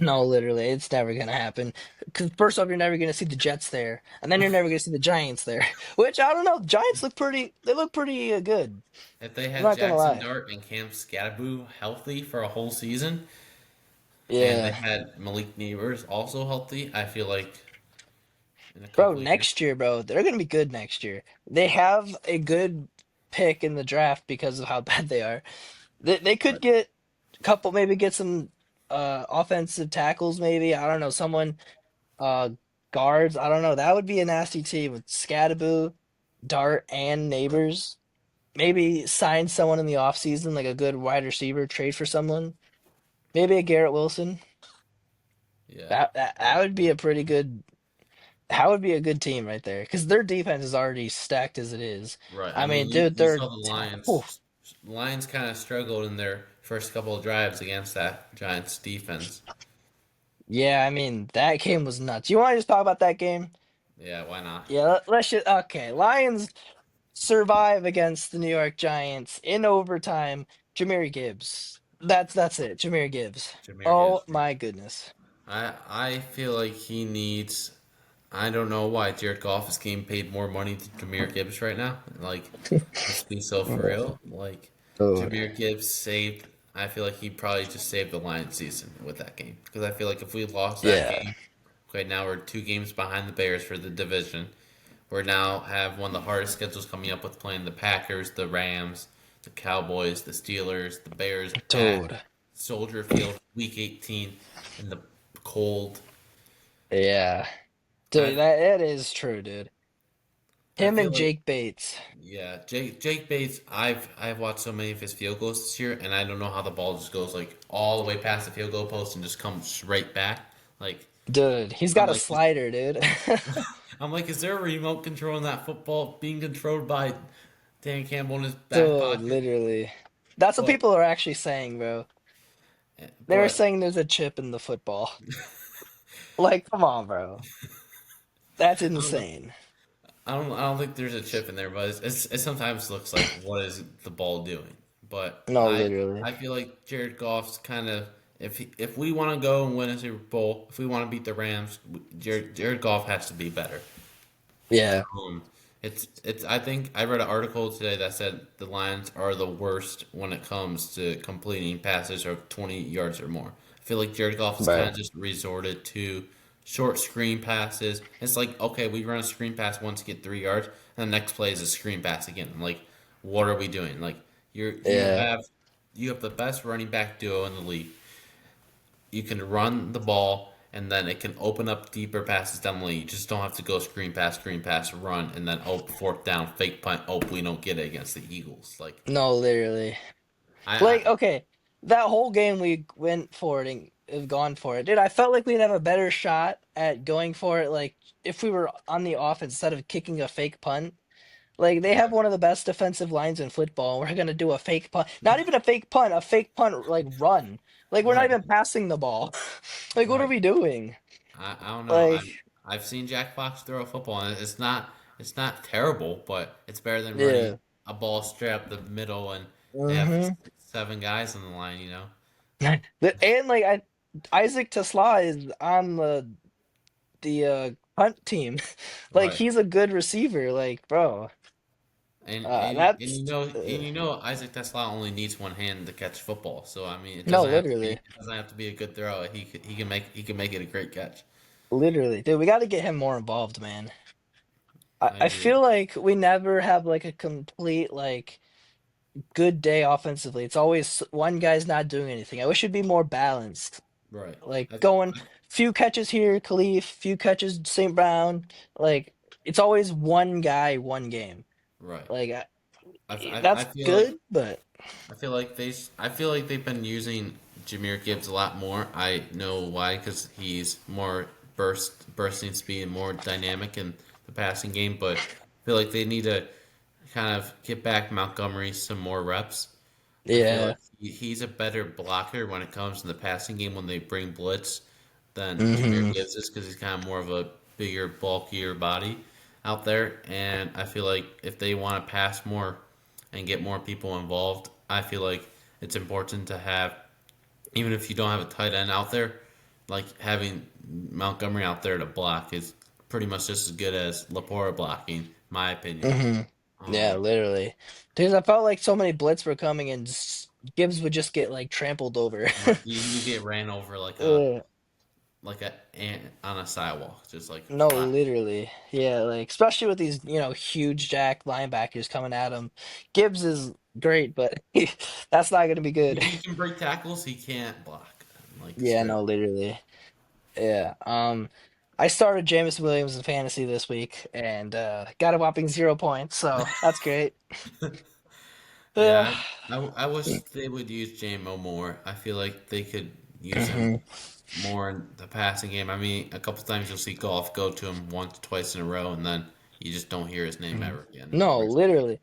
No, literally, it's never gonna happen. Because first off, you're never gonna see the Jets there, and then you're never gonna see the Giants there. Which I don't know. Giants look pretty. They look pretty good. If they I'm had not gonna Jackson lie. Dart and Cam Scatterboo healthy for a whole season, and they Yeah. had Malik Neighbors also healthy, I feel like in a Bro, couple of years. next year, bro, they're gonna be good next year. They have a good pick in the draft because of how bad they are. They could Right. get a couple, maybe get some offensive tackles, maybe. I don't know, someone uh guards. I don't know. That would be a nasty team with Scadaboo, Dart, and Neighbors. Maybe sign someone in the offseason, like a good wide receiver, trade for someone. Maybe a Garrett Wilson. Yeah. That would be a pretty good. That would be a good team right there because their defense is already stacked as it is. Right. I I mean, mean, dude, you they're saw the oof. Lions. Lions kind of struggled in their first couple of drives against that Giants defense. Yeah, I mean that game was nuts. You want to just talk about that game? Yeah, why not? Yeah, let's just okay. Lions survive against the New York Giants in overtime. Jahmyr Gibbs. That's it. Jahmyr Gibbs. Jameer Oh Gibbs. my goodness. I feel like he needs. I don't know why Jared Goff is getting paid more money to Jameer Gibbs right now. Like, let's be so for real. Like, Dude. Jameer Gibbs saved. I feel like he probably just saved the Lions season with that game because I feel like if we lost that Yeah. game, okay, now we're 2 games behind the Bears for the division. We now have one of the hardest schedules coming up with playing the Packers, the Rams, the Cowboys, the Steelers, the Bears at Dude. Soldier Field, Week 18, in the cold. Yeah. I Dude, that is true, dude. I Him feel and like Jake Bates. yeah, Jake Bates. I've watched so many of his field goals this year, and I don't know how the ball just goes like all the way past the field goal post and just comes right back. Like Dude, he's I'm got a like, slider, dude. I'm like, is there a remote control in that football being controlled by Dan Campbell in his back Dude, pocket? literally. That's what But people are actually saying, bro. They were but saying there's a chip in the football. Like, come on, bro. That's I don't know. insane. I don't think there's a chip in there, but it sometimes looks like what is the ball doing? But No, I literally. I feel like Jared Goff's kind of if we want to go and win a Super Bowl, if we want to beat the Rams, Jared Goff has to be better. Yeah. Um, it's I think I read an article today that said the Lions are the worst when it comes to completing passes of 20 yards or more. I feel like Jared Goff has kind Right. of just resorted to short screen passes. It's like, okay, we run a screen pass once to get 3 yards, and the next play is a screen pass again. Like, what are we doing? Like, Yeah. you have the best running back duo in the league. You can run the ball, and then it can open up deeper passes down the lane. You just don't have to go screen pass, run, and then fourth down, fake punt. Oh, we don't get it against the Eagles. Like, No, literally. I Like, okay, that whole game we went for it and have gone for it. Dude, I felt like we'd have a better shot at going for it, like, if we were on the offense instead of kicking a fake punt. Like, they have right, one of the best defensive lines in football. We're gonna do a fake punt. Not even a fake punt, like, run. Like, we're not right, even passing the ball. Like, what are right. we doing? I don't know. Like, I've seen Jack Fox throw a football, and it's not terrible, but it's better than running yeah. a ball straight up the middle, and they have Mm-hmm. 7 guys on the line. And, like, Isaac Tesla is on the punt team. Like, Right. he's a good receiver. Like, bro. That's And Isaac Tesla only needs one hand to catch football. So I mean, no, literally, it doesn't have to be a good throw. He can make it a great catch. literally, dude. We got to get him more involved, man. I I agree. feel like we never have like a complete like good day offensively. It's always one guy's not doing anything. I wish it'd be more balanced. Right. Like I, going I, few catches here, Khalif, few catches St. Brown. Like it's always one guy, one game. right. Like I that's feel like good, but I feel like they've been using Jameer Gibbs a lot more. I know why, because he's more bursting speed and more dynamic in the passing game. But I feel like they need to kind of get back Montgomery some more reps. I feel yeah. like he's a better blocker when it comes to the passing game when they bring blitz than Jameer Hmm. Gibbs is, because he's kind of more of a bigger, bulkier body out there. And I feel like if they want to pass more and get more people involved, I feel like it's important to have, even if you don't have a tight end out there, like having Montgomery out there to block is pretty much just as good as Lapora blocking, my opinion. Hmm. Yeah, Um, literally. Because I felt like so many blitz were coming and Gibbs would just get like trampled over. right, you get ran over Uh, like a ant on a sidewalk, just like no, flat. literally. Yeah, like especially with these, huge jack linebackers coming at him. Gibbs is great, but that's not gonna be good. He can break tackles, he can't block, like Yeah, straight no, up. literally. Yeah. I started Jameson Williams in fantasy this week and got a whopping 0 points, so that's great. Uh, Yeah, I wish they would use JMO more. I feel like they could use him mhm. more in the passing game. I mean, a couple times you'll see Golf go to him once, twice in a row, and then you just don't hear his name Mhm. ever again the No, rest. literally.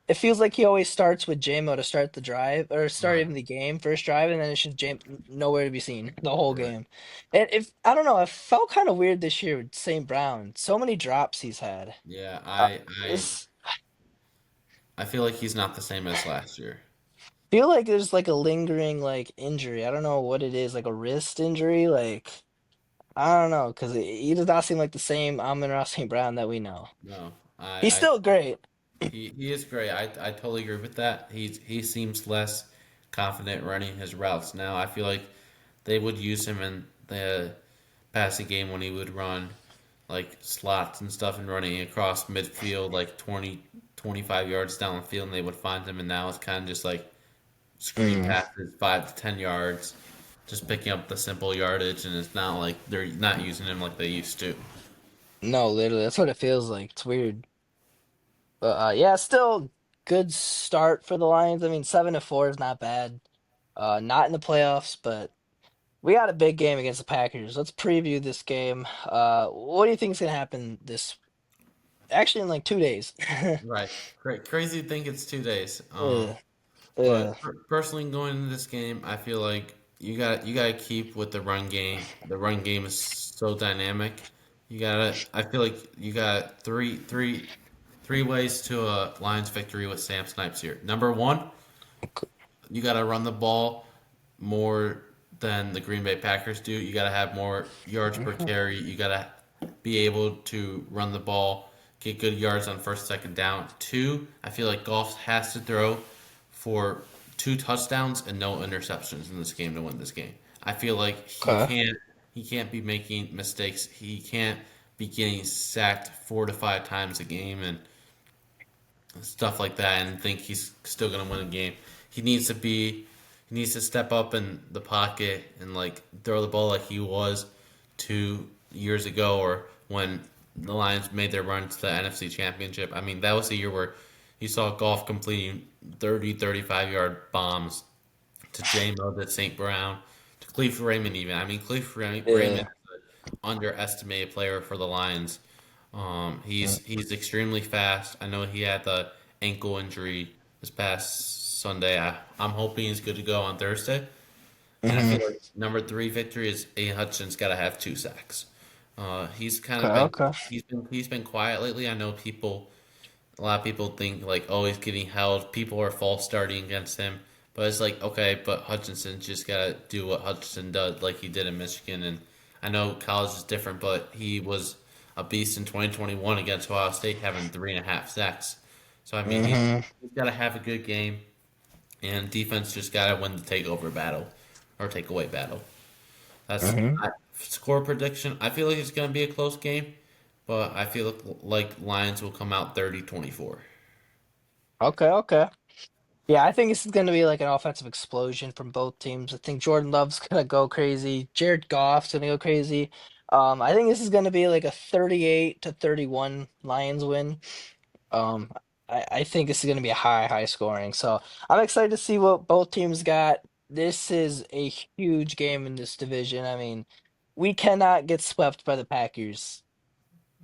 It feels like he always starts with JMO to start the drive or start Right, even the game, first drive, and then it's just Jam nowhere to be seen the whole right. game. And if I don't know, it felt kind of weird this year with St. Brown. So many drops he's had. Yeah, Uh, it's I feel like he's not the same as last year. feel like there's like a lingering like injury. I don't know what it is, like a wrist injury. Like I don't know, because he does not seem like the same Amon-Ra St. Brown that we know. No, He's still great. he is great. I totally agree with that. He seems less confident running his routes now. I feel like they would use him in the passing game when he would run like slots and stuff and running across midfield like 20, 25 yards down the field, and they would find him. And now it's kind of just like screen Mm, passes 5 to 10 yards, just picking up the simple yardage, and it's not like they're not using him like they used to. no, literally, that's what it feels like. It's weird. But yeah, still good start for the Lions. I mean, 7-4 is not bad. Not in the playoffs, but we got a big game against the Packers. Let's preview this game. What do you think is gonna happen this? Actually, in like 2 days. Right, crazy to think it's 2 days. Uh, uh, But personally, going into this game, I feel like you got to keep with the run game. The run game is so dynamic. You gotta. I feel like you got three ways to a Lions victory with Sam Snipes here. Number one, you got to run the ball more than the Green Bay Packers do. You got to have more yards per carry. You got to be able to run the ball, get good yards on first, second down. Two, I feel like Goff has to throw for 2 touchdowns and no interceptions in this game to win this game. I feel like Okay. he can't be making mistakes. He can't be getting sacked 4 to 5 times a game and stuff like that and think he's still gonna win a game. He needs to be he needs to step up in the pocket and like throw the ball like he was 2 years ago or when the Lions made their run to the NFC Championship. I mean, that was the year where you saw Golf completing 30, 35-yard bombs to J-Mo, to St. Brown, to Cleve Raymond even. I mean, Raymond Yeah. is an underestimated player for the Lions. He's extremely fast. I know he had the ankle injury this past Sunday. I'm hoping he's good to go on Thursday. And I feel Mm-hmm. like number three victory is A. Hudson's got to have 2 sacks. He's kind Okay. of been Okay. he's been quiet lately. I know a lot of people think like, oh, he's getting held. People are false starting against him, but it's like, okay, but Hutchinson just gotta do what Hutchinson does, like he did in Michigan. And I know college is different, but he was a beast in 2021 against Ohio State, having 3.5 sacks. So I mean, Mm-hmm. he's got to have a good game, and defense just gotta win the takeover battle or takeaway battle. That's Mm-hmm. score prediction. I feel like it's gonna be a close game, but I feel like Lions will come out 30-24. Okay. Okay. Yeah, I think this is going to be like an offensive explosion from both teams. I think Jordan Love's going to go crazy. Jared Goff's going to go crazy. I think this is going to be like a 38-31 Lions win. Um, I think this is going to be a high scoring. So I'm excited to see what both teams got. This is a huge game in this division. I mean, we cannot get swept by the Packers.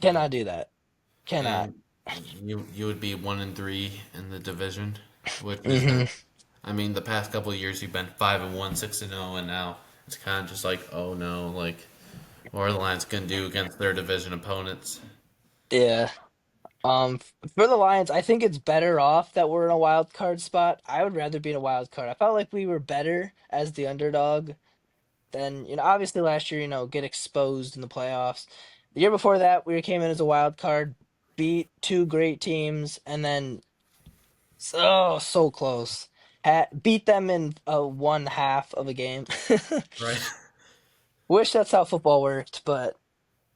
Yeah. Cannot do that. Cannot. And you would be 1-3 in the division, which is Hmm. I mean the past couple of years you've been 5-1, 6-0, and now it's kind of just like oh no, like what are the Lions gonna do against their division opponents? Yeah. For the Lions, I think it's better off that we're in a wild card spot. I would rather be in a wild card. I felt like we were better as the underdog than, obviously last year, get exposed in the playoffs. The year before that, we came in as a wild card, beat two great teams, and then so close. Beat them in one half of a game. Right. Wish that's how football worked, but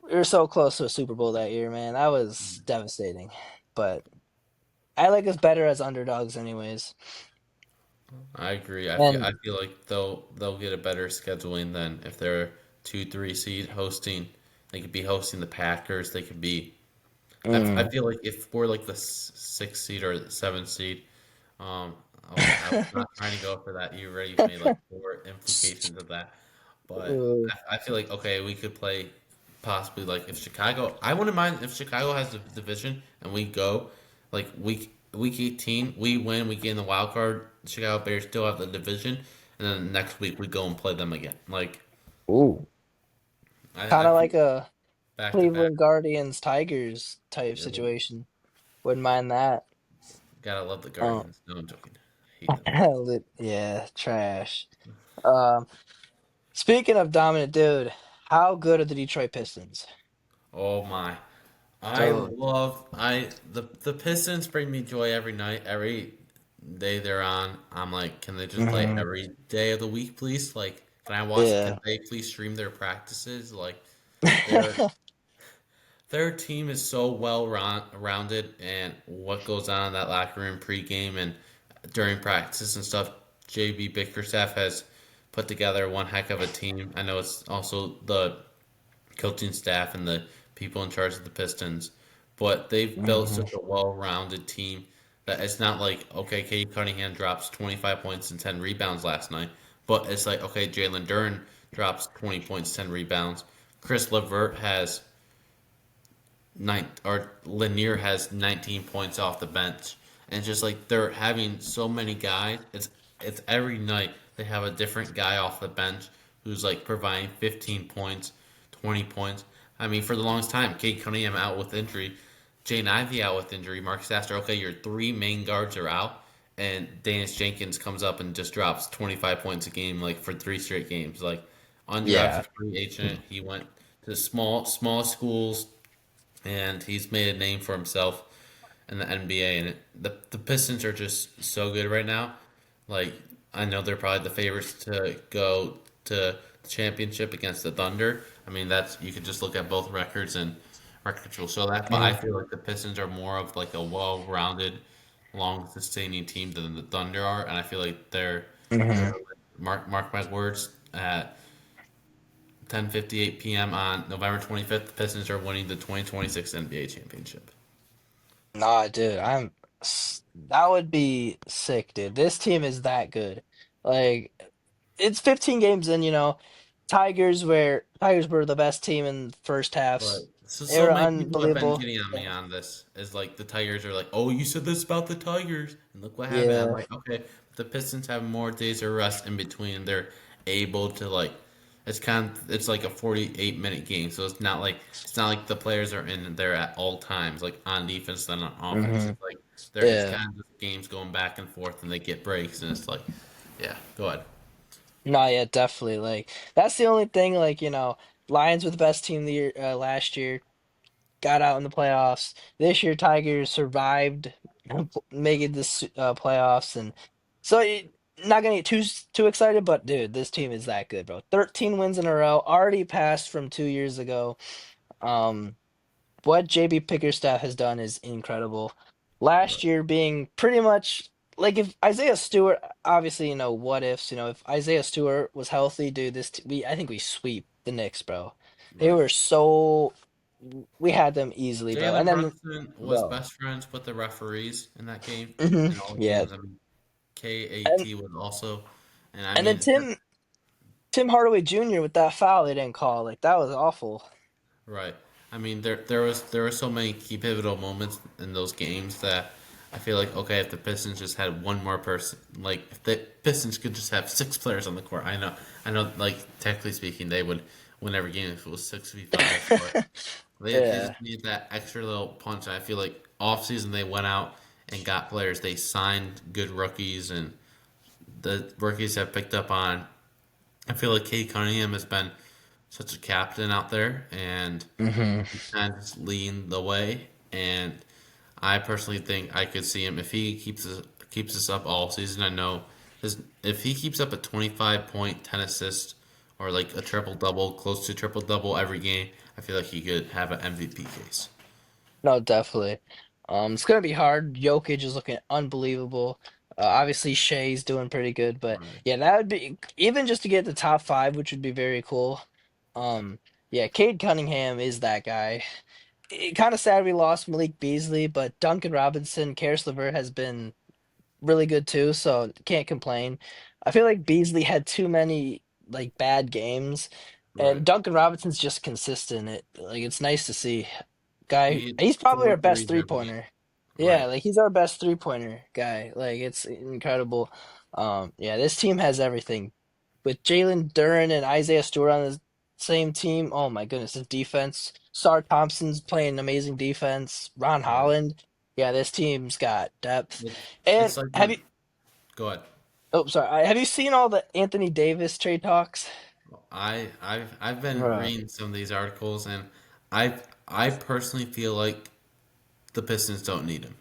we were so close to a Super Bowl that year, man. That was devastating. But I like us better as underdogs, anyways. I agree. I And feel like they'll get a better scheduling than if they're 2-3 seed hosting. They could be hosting the Packers. They could be. I mm, feel like if we're like the 6 seed or the 7 seed, um, I was not trying to go for that. You already made like 4 implications of that, but uh, I feel like okay, we could play possibly like if Chicago. I wouldn't mind if Chicago has the division and we go like week 18, we win, we get in the wild card. Chicago Bears still have the division, and then next week we go and play them again. Like ooh, I kind of feel like a back to back. Cleveland Guardians Tigers type Yeah, situation. Wouldn't mind that. gotta love the Um, Guardians. No, I'm joking. I hate them. yeah, trash. Um, Speaking of dominant, dude, how good are the Detroit Pistons? Oh my. So, The Pistons bring me joy every night, every day they're on. I'm like, can they just play mhm, every day of the week, please? Like, can I watch? Can yeah. they please stream their practices? Like, their their team is so rounded, and what goes on in that locker room pregame and during practice and stuff. JB Bickerstaff has put together one heck of a team. I know it's also the coaching staff and the people in charge of the Pistons, but they've built Mhm, such a well-rounded team that it's not like okay, Kate Cunningham drops 25 points and 10 rebounds last night, but it's like okay, Jalen Duren drops 20 points, 10 rebounds. Chris Levert has Lanier has 19 points off the bench, and it's just like they're having so many guys. It's every night they have a different guy off the bench who's like providing 15 points, 20 points. I mean, for the longest time, Kate Cunningham out with injury, Jane Ivey out with injury, Marcus Astor. Okay, your three main guards are out, and Danius Jenkins comes up and just drops 25 points a game, like for 3 straight games. Like yeah. undrafted free agent, he went to small schools and he's made a name for himself in the NBA. And the Pistons are just so good right now. Like I know they're probably the favorites to go to the championship against the Thunder. I mean, that's you could just look at both records and records will show that. But I Mhm. feel like the Pistons are more of like a well-rounded, long-sustaining team than the Thunder are, and I feel like they're Mhm. mark my words at 10:58 p.m. on November 25th. The Pistons are winning the 2026 NBA championship. Nah, dude, that would be sick, dude. This team is that good. Like it's 15 games in, Tigers were the best team in the first Right. halves. So They so were many people have been unbelievable. getting on me Yeah. on this. Is like the Tigers are like, oh, you said this about the Tigers, and look what happened. I'm Yeah. like, okay, the Pistons have more days of rest in between. They're able to like, it's like a 48-minute game, so it's not like the players are in there at all times, like on defense then on offense. Hmm. It's like it's Yeah. kind of just games going back and forth, and they get breaks, and it's like, yeah, go ahead. No, yeah, definitely. Like that's the only thing. Like Lions were the best team the year last year. Got out in the playoffs. This year, Tigers survived, making this playoffs, and so not gonna get too excited. But dude, this team is that good, bro. 13 wins in a row, already passed from 2 years ago. Um, what JB Pickerstaff has done is incredible. Last year being pretty much like if Isaiah Stewart, obviously, what ifs, if Isaiah Stewart was healthy, dude, I think we sweep the Knicks, bro. They Right. were so we had them easily, bro. And Jalen then, Brunson was bro, best friends with the referees in that game, in all the yeah, games. I mean, and KAT was also, and I and then mean, Tim Hardaway Jr. with that foul they didn't call, like that was awful. right. I mean, there were so many key pivotal moments in those games that I feel like okay, if the Pistons just had one more person, like if the Pistons could just have six players on the court, I know, like technically speaking, they would win every game if it was 6v5, but they Yeah. just need that extra little punch. I feel like off season they went out and got players. They signed good rookies, and the rookies have picked up on. I feel like Kate Cunningham has been such a captain out there, and Hmm. he's kind of just leading the way. And I personally think I could see him if he keeps this up all season. I know if he keeps up a 25 point, 10 assist, or like a triple double, close to triple double every game. I feel like he could have an MVP case. No, definitely. It's gonna be hard. Jokic is looking unbelievable. Obviously, Shea's doing pretty good, but Right. yeah, that would be even just to get the top five, which would be very cool. Um, yeah, Cade Cunningham is that guy. Kind of sad we lost Malik Beasley, but Duncan Robinson, Karis LeVert has been really good too, so can't complain. I feel like Beasley had too many like bad games, Right. and Duncan Robinson's just consistent. It's nice to see. Guy, He he's probably four our best threes three every game. pointer. Yeah, Right. like he's our best 3-pointer guy. Like it's incredible. Yeah, this team has everything. With Jalen Duren and Isaiah Stewart on the same team, oh my goodness, his defense. Sar Thompson's playing amazing defense. Ron Right. Holland. Yeah, this team's got depth. It's, And it's like have you? when. Go ahead. Oh, sorry. Have you seen all the Anthony Davis trade talks? I've been Right. reading some of these articles, and I personally feel like the Pistons don't need him.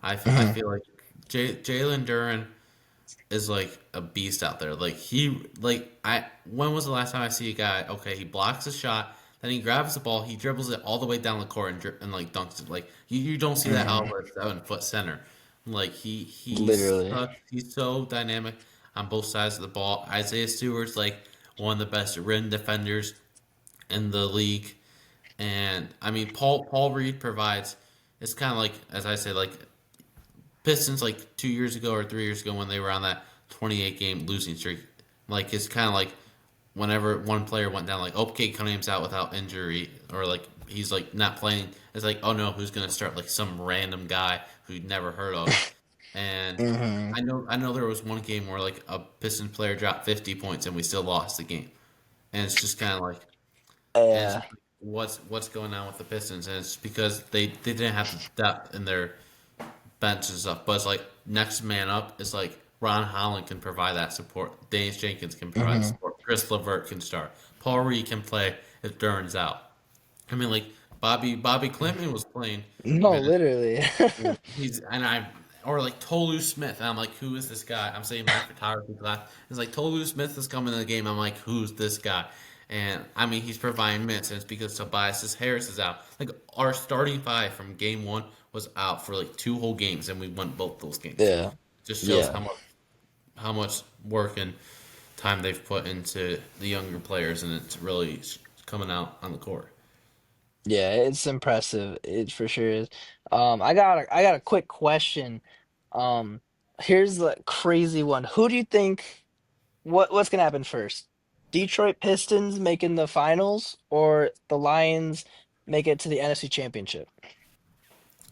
I Hmm. feel like Jalen Duren is like a beast out there. Like when was the last time I see a guy? Okay, he blocks a shot, then he grabs the ball, he dribbles it all the way down the court and like dunks it. Like you don't see that out Hmm. of a 7 foot center. Like Literally. he's so dynamic on both sides of the ball. Isaiah Stewart's like one of the best rim defenders in the league, and I mean Paul Reed provides. It's kind of like as I say like Pistons like 2 years ago or 3 years ago when they were on that 28 game losing streak. Like it's kind of like whenever one player went down, like okay, Cunningham's out without injury, or like he's like not playing. It's like oh no, who's gonna start? Like some random guy who you'd never heard of. And Hmm. I know there was one game where like a Pistons player dropped 50 points and we still lost the game. And it's just kind of like and it's Yeah. just like, what's going on with the Pistons? And it's because they didn't have the depth in their bench and stuff. But it's like next man up is like Ron Holland can provide that support. Daniel Jenkins can provide the Hmm. support. Chris LeVert can start. Paul Reed can play if Duran's out. I mean, like Bobby Clinton was playing No, minutes. literally. He's and I or like Tolu Smith. And I'm like, who is this guy? I'm saying my photography class. It's like Tolu Smith is coming to the game. I'm like, who's this guy? And I mean, he's providing minutes, and it's because Tobias Harris is out. Like our starting five from game one was out for like 2 whole games, and we won both those games. Yeah. Just shows Yeah. how much work and time they've put into the younger players, and it's really coming out on the court. Yeah, it's impressive. It for sure is. I got a quick question. Um, Here's the crazy one. Who do you think what's gonna happen first? Detroit Pistons making the finals or the Lions make it to the NFC Championship?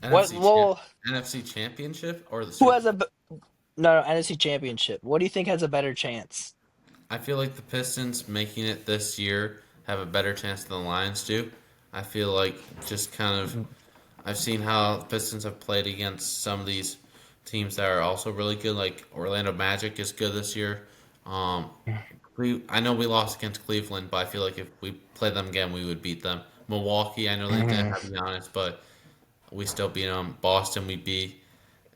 What NFC champ, well, NFC Championship or the who Super has a Bowl? no, NFC Championship. What do you think has a better chance? I feel like the Pistons making it this year have a better chance than the Lions do. I feel like just kind of Mhm. I've seen how Pistons have played against some of these teams that are also really good. Like Orlando Magic is good this year. Um, I know we lost against Cleveland, but I feel like if we played them again, we would beat them. Milwaukee, I know they didn't Mhm. have Giannis, but we still beat them. Boston, we beat.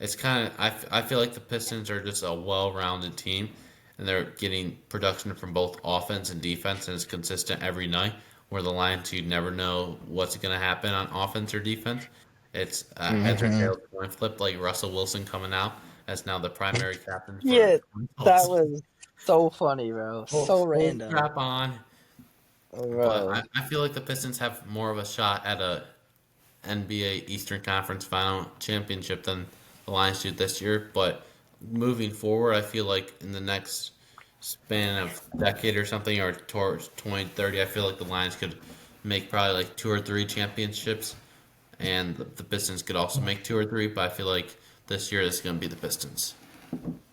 It's kind of I feel like the Pistons are just a well-rounded team, and they're getting production from both offense and defense, and it's consistent every night. Where the Lions, you never know what's going to happen on offense or defense. It's heads or Mhm. tails coin flip, like Russell Wilson coming out as now the primary captain for Yeah, that 2012. was so funny, bro. So Full random. strap on, but Bro. I feel like the Pistons have more of a shot at a NBA Eastern Conference Final championship than the Lions do this year. But moving forward, I feel like in the next span of decade or something, or towards 2030, I feel like the Lions could make probably like 2 or 3 championships, and the Pistons could also make 2 or 3. But I feel like this year is going to be the Pistons.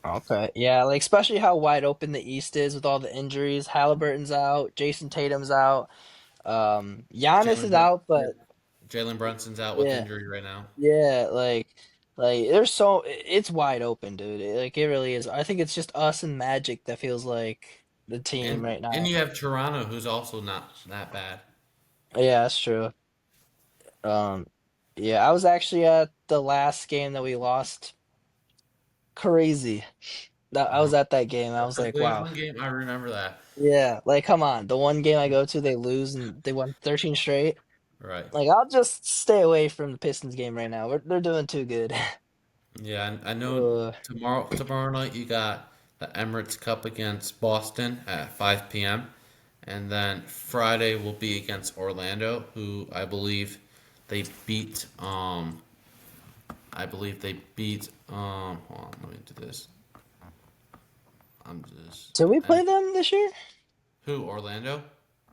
Okay. Yeah, like especially how wide open the East is with all the injuries. Halliburton's out, Jason Tatum's out, Giannis Jalen is Brun- out, yeah, but Jalen Brunson's out with yeah, injury right now. yeah, like there's so it's wide open, dude. Like it really is. I think it's just us and Magic that feels like the team right And now. you have Toronto, who's also not that bad. Yeah, that's true. Um, yeah, I was actually at the last game that we lost. Crazy. That I was at that game. I was The like, wow. Cleveland game, I remember that. Yeah, like come on. The one game I go to, they lose and they won 13 straight. Right. Like I'll just stay away from the Pistons game right now. They're doing too good. Yeah, I know Uh, tomorrow night you got the Emirates Cup against Boston at 5 p.m. And then Friday will be against Orlando, who they beat they beat hold on, let me do this. I'm just did we and play them this year? who Orlando?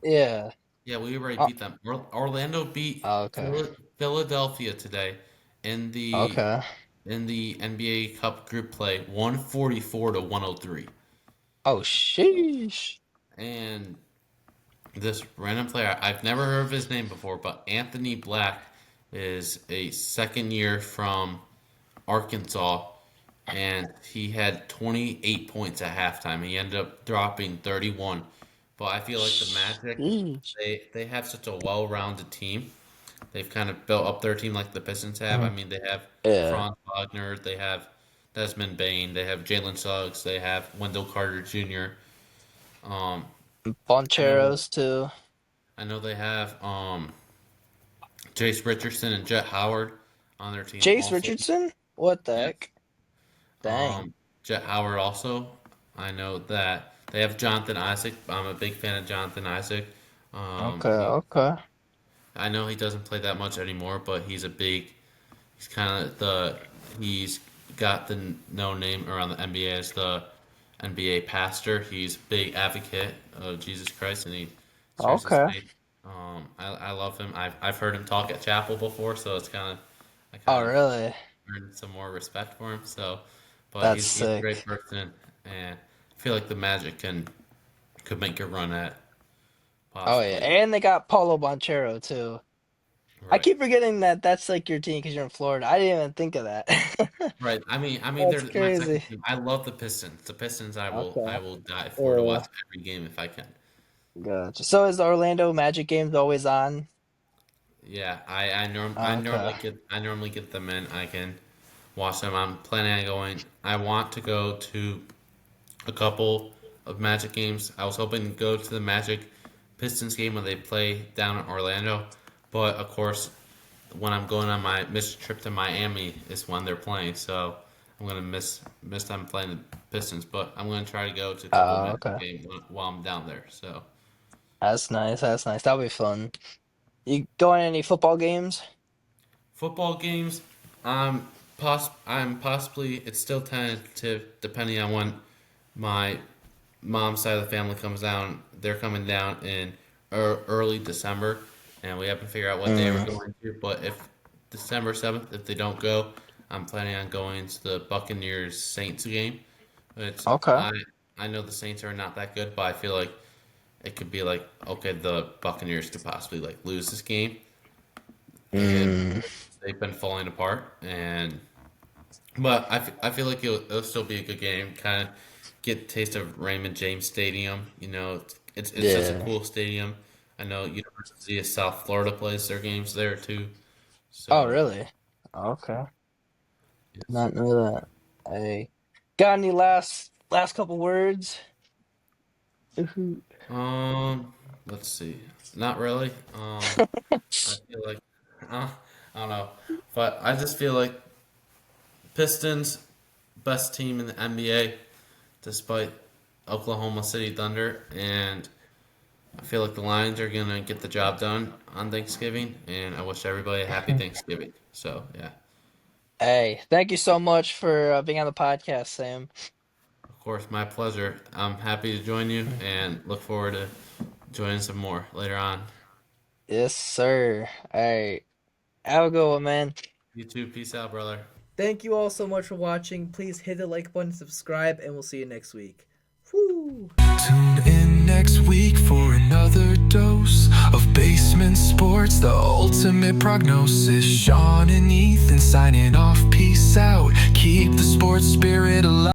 Yeah. Yeah, we already Oh, beat them. Orlando beat okay. Philadelphia today in the Okay. in the NBA Cup group play, 144 to 103. Oh, sheesh. And this random player, I've never heard of his name before, but Anthony Black is a second year from Arkansas, and he had 28 points at halftime. He ended up dropping 31. But I feel like the Magic, Sheesh. they have such a well-rounded team. They've kind of built up their team like the Pistons have. I Mhm. mean, they have Yeah. Franz Wagner, they have Desmond Bain, they have Jalen Suggs, they have Wendell Carter Jr. Um, I know, Boncheros too. I know they have Jace Richardson and Jet Howard on their team Jace also. Richardson? What the Yes. heck? Dang. Um, Jet Howard also. I know that they have Jonathan Isaac. I'm a big fan of Jonathan Isaac. Okay, He, okay. I know he doesn't play that much anymore, but he's kind of he's got the no name around the NBA as the NBA pastor. He's big advocate of Jesus Christ, and he shares his Okay. faith. I love him. I've heard him talk at chapel before, so I Oh, kind of really? earned some more respect for him. So, but That's he's a great sick. person, and I feel like the Magic could make a run at Oh yeah, possibly and they got Paulo Banchero too. I right. keep forgetting that that's like your team because you're in Florida. I didn't even think of that. Right. They're That's my crazy. second team. I love the Pistons. The Pistons, I Okay. will die for to Yeah, watch every game if I can. gotcha. So is the Orlando Magic games always on? Yeah, Okay. I normally get them in. I can. watch them. I'm planning on going. I want to go to a couple of Magic games. I was hoping to go to the Magic Pistons game when they play down in Orlando, but of course, when I'm going on my missed trip to Miami is when they're playing. So I'm gonna miss them playing the Pistons. But I'm gonna try to go to a couple of Oh, Magic okay. games while I'm down there. So That's nice. That's nice. That'll be fun. You going to any football games? football games, I'm possibly it's still tentative depending on when my mom's side of the family comes down. They're coming down in early December, and we haven't figured out what day we're Mm, going to. But if December 7th, if they don't go, I'm planning on going to the Buccaneers Saints game. It's okay. I know the Saints are not that good, but I feel like it could be like okay, the Buccaneers could possibly like lose this game, and Mm, they've been falling apart. And but I feel like it'll still be a good game. Kind of get a taste of Raymond James Stadium. You know, it's just a yeah. cool stadium. I know University of South Florida plays their games there too. Oh, So really? Okay. yes. Not know that. Hey, got any last couple words? Mhm. Um, let's see. Not really. I feel like I don't know, but I just feel like Pistons best team in the NBA despite Oklahoma City Thunder, and I feel like the Lions are gonna get the job done on Thanksgiving, and I wish everybody a happy Thanksgiving. So yeah, Hey, thank you so much for being on the podcast, Sam. of course, my pleasure. I'm happy to join you, and look forward to joining some more later on. Yes, sir. Hey, have a good one, man. You too. Peace out, brother. Thank you all so much for watching. Please hit the like button, subscribe, and we'll see you next week. Woo! Tune in next week for another dose of basement sports, the ultimate prognosis. Sean and Ethan signing off. Peace out. Keep the sports spirit alive.